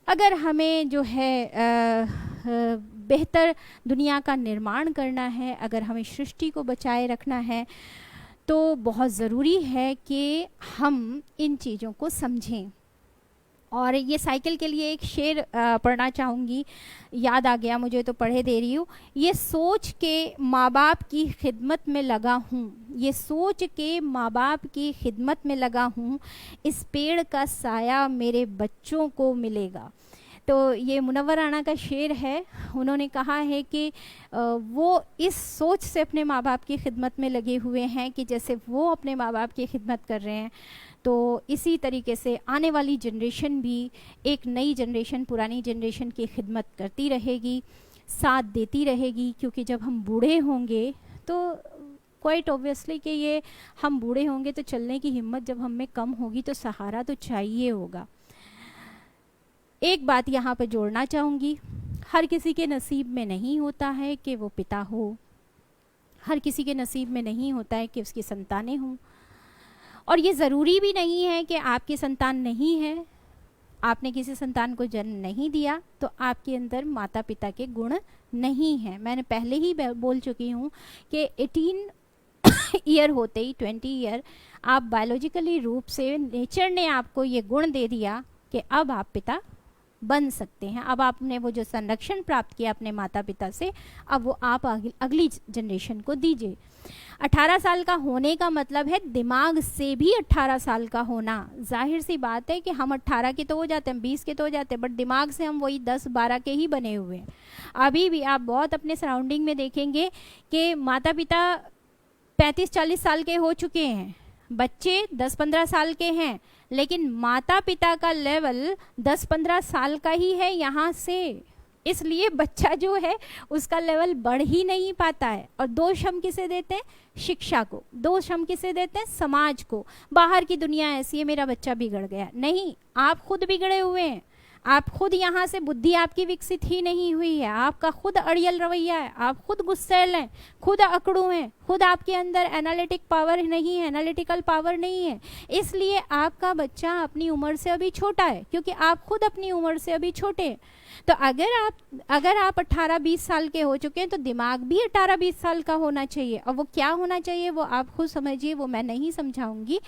अगर हमें जो है बेहतर दुनिया का निर्माण करना है, अगर हमें सृष्टि को बचाए रखना है, तो बहुत ज़रूरी है कि हम इन चीज़ों को समझें। और ये साइकिल के लिए एक शेर पढ़ना चाहूँगी, याद आ गया मुझे तो पढ़े दे रही हूँ। ये सोच के माँ बाप की खिदमत में लगा हूँ, ये सोच के माँ बाप की खिदमत में लगा हूँ, इस पेड़ का साया मेरे बच्चों को मिलेगा। तो ये मुनव्वर राणा का शेर है। उन्होंने कहा है कि वो इस सोच से अपने माँ बाप की खिदमत में लगे हुए हैं कि जैसे वो अपने माँ बाप की खिदमत कर रहे हैं, तो इसी तरीके से आने वाली जनरेशन भी, एक नई जनरेशन पुरानी जनरेशन की खिदमत करती रहेगी, साथ देती रहेगी। क्योंकि जब हम बूढ़े होंगे तो क्वाइट ऑब्वियसली कि ये हम बूढ़े होंगे तो चलने की हिम्मत जब हम में कम होगी तो सहारा तो चाहिए होगा। एक बात यहाँ पर जोड़ना चाहूँगी, हर किसी के नसीब में नहीं होता है कि वो पिता हो, हर किसी के नसीब में नहीं होता है कि उसकी संतानें हों, और ये ज़रूरी भी नहीं है कि आपकी संतान नहीं है, आपने किसी संतान को जन्म नहीं दिया तो आपके अंदर माता पिता के गुण नहीं हैं। मैंने पहले ही बोल चुकी हूँ कि 18 ईयर होते ही 20 ईयर आप बायोलॉजिकली रूप से नेचर ने आपको ये गुण दे दिया कि अब आप पिता बन सकते हैं। अब आपने वो जो संरक्षण प्राप्त किया अपने माता पिता से, अब वो आप अगली जनरेशन को दीजिए। 18 साल का होने का मतलब है दिमाग से भी 18 साल का होना। जाहिर सी बात है कि हम 18 के तो हो जाते हैं, 20 के तो हो जाते हैं, बट दिमाग से हम वही 10-12 के ही बने हुए हैं। अभी भी आप बहुत अपने सराउंडिंग में देखेंगे कि माता पिता 35-40 साल के हो चुके हैं, बच्चे 10-15 साल के हैं, लेकिन माता पिता का लेवल 10-15 साल का ही है यहाँ से। इसलिए बच्चा जो है उसका लेवल बढ़ ही नहीं पाता है। और दोष हम किसे देते हैं? शिक्षा को। दोष हम किसे देते हैं? समाज को। बाहर की दुनिया ऐसी है, मेरा बच्चा बिगड़ गया। नहीं, आप खुद बिगड़े हुए हैं। आप खुद यहाँ से, बुद्धि आपकी विकसित ही नहीं हुई है, आपका खुद अड़ियल रवैया है, आप खुद गुस्सैल हैं, खुद अकड़ू हैं, खुद आपके अंदर एनालिटिक पावर नहीं है, एनालिटिकल पावर नहीं है। इसलिए आपका बच्चा अपनी उम्र से अभी छोटा है, क्योंकि आप खुद अपनी उम्र से अभी छोटे हैं। तो अगर आप 18-20 साल के हो चुके हैं तो दिमाग भी 18-20 साल का होना चाहिए। और वो क्या होना चाहिए वो आप खुद समझिए, वो मैं नहीं समझाऊंगी।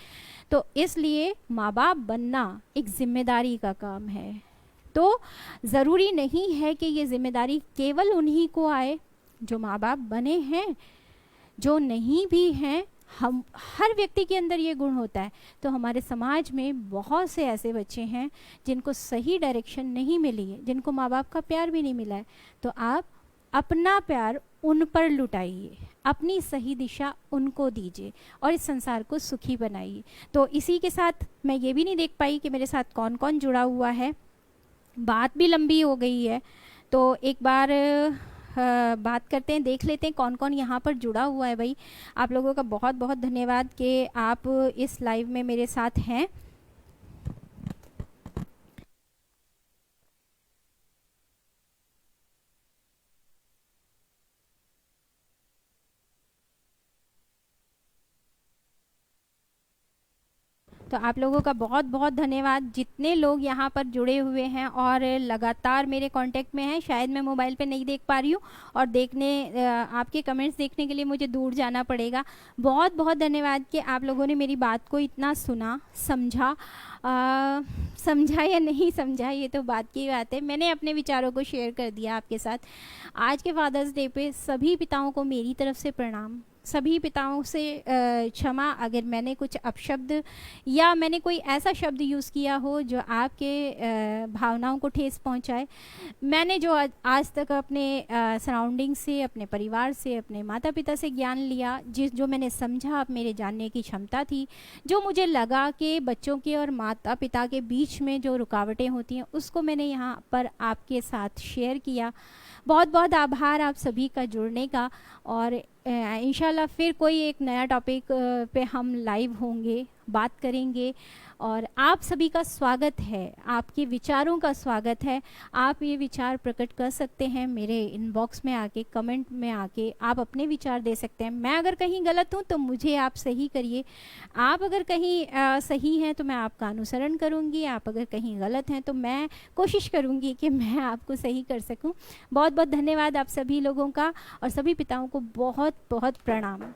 तो इसलिए माँ बाप बनना एक जिम्मेदारी का काम है। तो ज़रूरी नहीं है कि ये जिम्मेदारी केवल उन्हीं को आए जो माँ बाप बने हैं, जो नहीं भी हैं, हम हर व्यक्ति के अंदर ये गुण होता है। तो हमारे समाज में बहुत से ऐसे बच्चे हैं जिनको सही डायरेक्शन नहीं मिली है, जिनको माँ बाप का प्यार भी नहीं मिला है। तो आप अपना प्यार उन पर लुटाइए, अपनी सही दिशा उनको दीजिए और इस संसार को सुखी बनाइए। तो इसी के साथ मैं ये भी नहीं देख पाई कि मेरे साथ कौन कौन जुड़ा हुआ है, बात भी लंबी हो गई है। तो एक बार बात करते हैं, देख लेते हैं कौन कौन यहाँ पर जुड़ा हुआ है। भाई आप लोगों का बहुत बहुत धन्यवाद कि आप इस लाइव में मेरे साथ हैं। तो आप लोगों का बहुत बहुत धन्यवाद, जितने लोग यहाँ पर जुड़े हुए हैं और लगातार मेरे कांटेक्ट में हैं। शायद मैं मोबाइल पे नहीं देख पा रही हूँ और आपके कमेंट्स देखने के लिए मुझे दूर जाना पड़ेगा। बहुत बहुत धन्यवाद कि आप लोगों ने मेरी बात को इतना सुना, समझा। समझा या नहीं समझा ये तो बात की बात है, मैंने अपने विचारों को शेयर कर दिया आपके साथ। आज के फादर्स डे पे सभी पिताओं को मेरी तरफ से प्रणाम, सभी पिताओं से क्षमा अगर मैंने कुछ अपशब्द या मैंने कोई ऐसा शब्द यूज़ किया हो जो आपके भावनाओं को ठेस पहुंचाए। मैंने जो आज तक अपने सराउंडिंग से, अपने परिवार से, अपने माता पिता से ज्ञान लिया, जो मैंने समझा, अब मेरे जानने की क्षमता थी, जो मुझे लगा कि बच्चों के और माता पिता के बीच में जो रुकावटें होती हैं उसको मैंने यहाँ पर आपके साथ शेयर किया। बहुत बहुत आभार आप सभी का जुड़ने का। और इंशाल्लाह फिर कोई एक नया टॉपिक पे हम लाइव होंगे, बात करेंगे। और आप सभी का स्वागत है, आपके विचारों का स्वागत है। आप ये विचार प्रकट कर सकते हैं मेरे इनबॉक्स में आके, कमेंट में आके आप अपने विचार दे सकते हैं। मैं अगर कहीं गलत हूँ तो मुझे आप सही करिए, आप अगर कहीं सही हैं तो मैं आपका अनुसरण करूँगी, आप अगर कहीं गलत हैं तो मैं कोशिश करूँगी कि मैं आपको सही कर सकूँ। बहुत बहुत धन्यवाद आप सभी लोगों का और सभी पिताओं को बहुत बहुत प्रणाम।